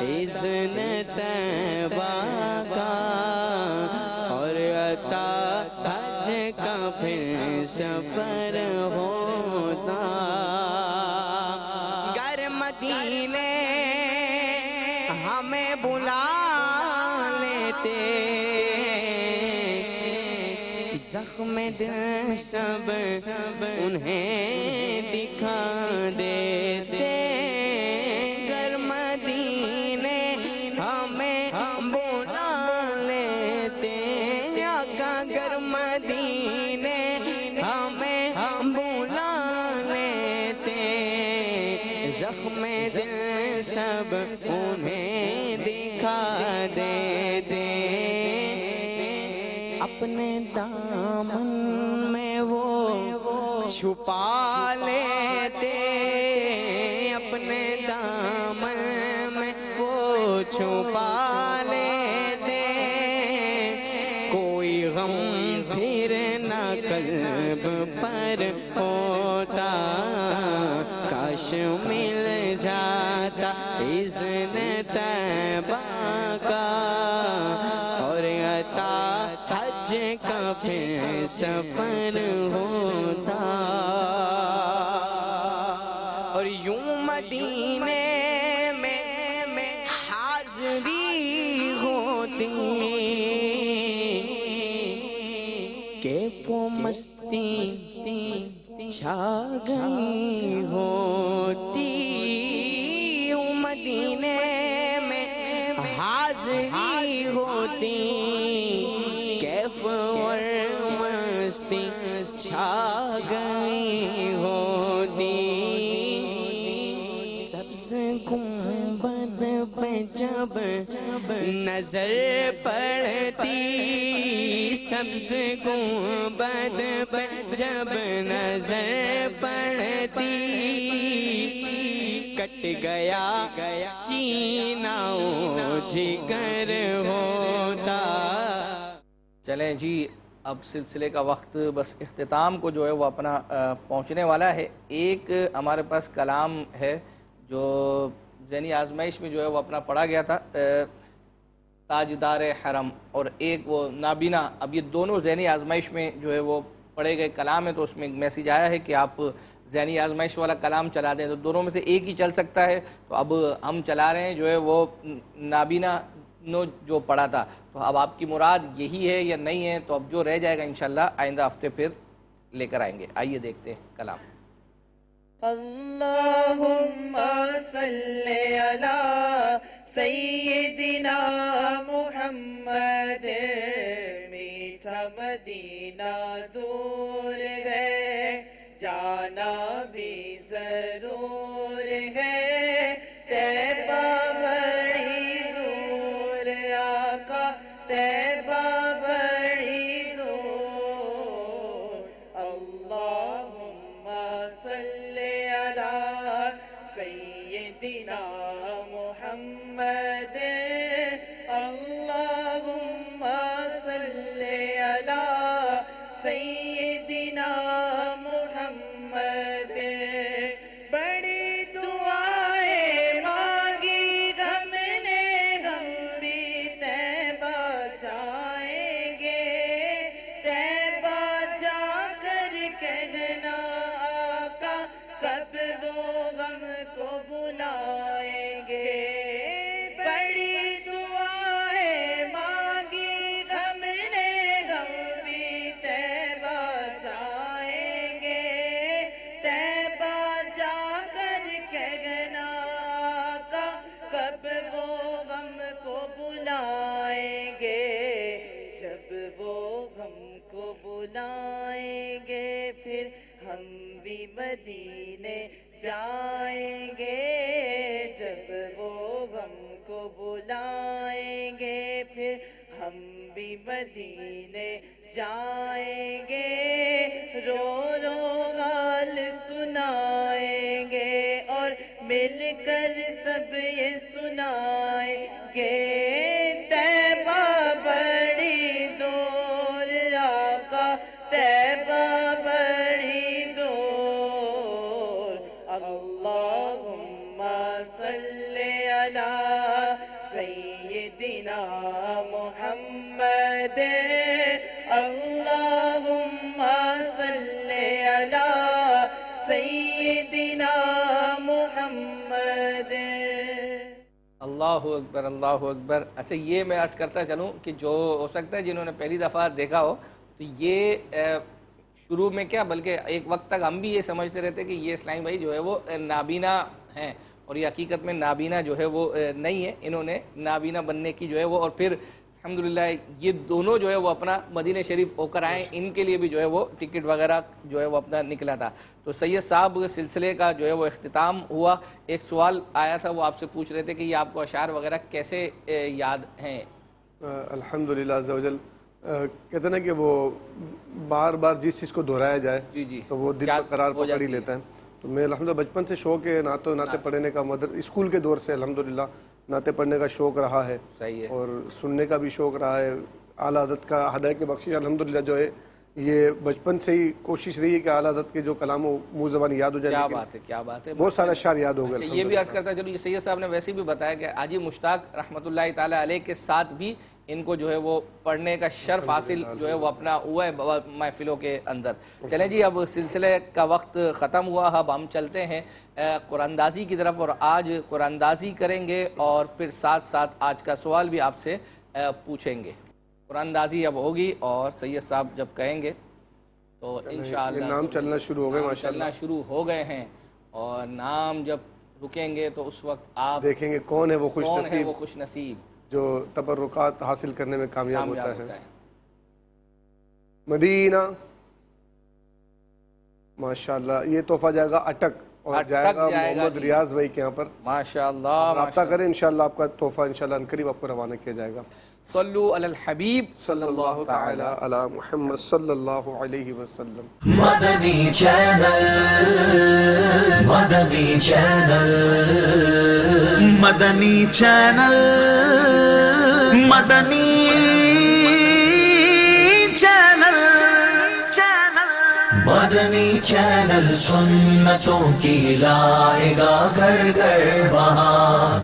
اذن طیبہ کا اور عطا حج کا پھر سفر ہوتا گر مدینے ہمیں بلا لیتے زخم دل سب انہیں دکھا دیتے گر مدینے ہمیں بلا لیتے آقا گر مدینے ہمیں بلا لیتے زخم دل سب انہیں دکھا دیتے اپنے دامن میں وہ چھپا لیتے اپنے دامن میں وہ چھپا لیتے کوئی غم پھر نہ قلب پر ہوتا کاش مل جاتا اذن طیبہ کا اور عطا حج کا پھر سفر ہوتا اور یوں مدینے میں حاضری ہوتی کیف و مستی چھا گئی ہوتی یوں مدینے میں حاضری ہوتی کیف اور مستی چھا گئی ہوتی سبز گنبد پہ جب نظر پڑتی سبز گنبد پہ جب نظر پڑتی کٹ گیا سینہ جگر ہوتا چلیں جی اب سلسلے کا وقت بس اختتام کو جو ہے وہ اپنا پہنچنے والا ہے ایک ہمارے پاس کلام ہے جو ذہنی آزمائش میں جو ہے وہ اپنا پڑھا گیا تھا تاجدار حرم اور ایک وہ نابینا اب یہ دونوں ذہنی آزمائش میں جو ہے وہ پڑھے گئے کلام ہے تو اس میں ایک میسیج آیا ہے کہ آپ ذہنی آزمائش والا کلام چلا دیں تو دونوں میں سے ایک ہی چل سکتا ہے تو اب ہم چلا رہے ہیں جو ہے وہ نابینا جو پڑھا تھا تو اب آپ کی مراد یہی ہے یا نہیں ہے تو اب جو رہ جائے گا انشاءاللہ آئندہ ہفتے پھر لے کر آئیں گے آئیے دیکھتے ہیں کلام اللہم صلی علی سیدنا محمد میٹھا مدینہ دور ہے جانا بھی ضرور ہے طیبہ بڑی دور آقا طیبہ بڑی دور اللہم صلی علی سیدنا محمد اللہم صلی علی سیدنا محمد بڑی دعائیں مانگی غم نے غم بھی طیبہ جائیں گے طیبہ جا کر کہنا آقا کب وہ غم کو بلائیں گے بڑی دعائیں مانگی غم نے غم بھی طیبہ جائیں گے طیبہ جا کر کہنا آقا کب وہ غم کو بلائیں گے جب وہ غم کو بلائیں گے پھر ہم بھی مدینے جائیں گے جب وہ غم کو بلائیں گے پھر ہم بھی مدینے جائیں گے رو رو حال سنائیں گے اور مل کر سب یہ سنائیں گے طیبہ بڑی دور آقا طیبہ بڑی دور اللہم صلی علی محمد اللہم صلی علی سیدنا محمد. اللہ اکبر اللہ اکبر. اچھا یہ میں عرض کرتا چلوں کہ جو ہو سکتا ہے جنہوں نے پہلی دفعہ دیکھا ہو تو یہ شروع میں کیا بلکہ ایک وقت تک ہم بھی یہ سمجھتے رہتے کہ یہ اسلامی بھائی جو ہے وہ نابینا ہیں اور یہ حقیقت میں نابینا جو ہے وہ نہیں ہے. انہوں نے نابینا بننے کی جو ہے وہ اور پھر الحمدللہ یہ دونوں جو ہے وہ اپنا مدینہ شریف ہو کر آئیں. ان کے لیے بھی جو ہے وہ ٹکٹ وغیرہ جو ہے وہ اپنا نکلا تھا. تو سید صاحب سلسلے کا جو ہے وہ اختتام ہوا. ایک سوال آیا تھا وہ آپ سے پوچھ رہے تھے کہ یہ آپ کو اشعار وغیرہ کیسے یاد ہیں؟ الحمدللہ عز و جل کہتے ہیں نا کہ وہ بار بار جس چیز کو دہرایا جائے تو وہ دل پر قرار پکڑ ہی لیتا ہے. تو میں الحمدللہ بچپن سے شوق ہے نعتیں پڑھنے کا. اسکول کے دور سے الحمدللہ نعتیں پڑھنے کا شوق رہا ہے اور سننے کا بھی شوق رہا ہے. اعلیٰ حضرت کا ہدایت کی بخشش الحمدللہ جو ہے یہ بچپن سے ہی کوشش رہی ہے کہ اعلیٰ حضرت کے جو کلام و منہ زبان یاد ہو جائے. کیا بات ہے کیا بات ہے. بہت سارے اشعار یاد ہو گئے. یہ بھی عرض کرتا ہے چلو یہ سید صاحب نے ویسے بھی بتایا کہ حاجی مشتاق رحمۃ اللہ تعالی علیہ کے ساتھ بھی ان کو جو ہے وہ پڑھنے کا شرف حاصل جو ہے وہ اپنا ہوا ہے محفلوں کے اندر. چلیں جی اب سلسلے کا وقت ختم ہوا. اب ہم چلتے ہیں قرآن اندازی کی طرف اور آج قرآن اندازی کریں گے اور پھر ساتھ ساتھ آج کا سوال بھی آپ سے پوچھیں گے. قرآن اندازی اب ہوگی اور سید صاحب جب کہیں گے تو انشاءاللہ نام چلنا شروع ہو گئے ماشاءاللہ چلنا شروع ہو گئے ہیں اور نام جب رکیں گے تو اس وقت آپ دیکھیں گے کون ہے وہ خوش نصیب جو تبرکات حاصل کرنے میں کامیاب ہوتا ہے. مدینہ ماشاءاللہ یہ تحفہ جائے گا اٹک اور جائے گا محمد ریاض بھائی کے یہاں پر. ماشاءاللہ رابطہ کریں انشاءاللہ آپ کا تحفہ انشاءاللہ عنقریب آپ کو روانہ کیا جائے گا. صلو علی الحبیب صلی اللہ تعالی علی محمد صلی اللہ علیہ وسلم. مدنی چینل مدنی چینل مدنی چینل مدنی چینل مدنی چینل سنتوں کی لائے گا گھر گھر بہار.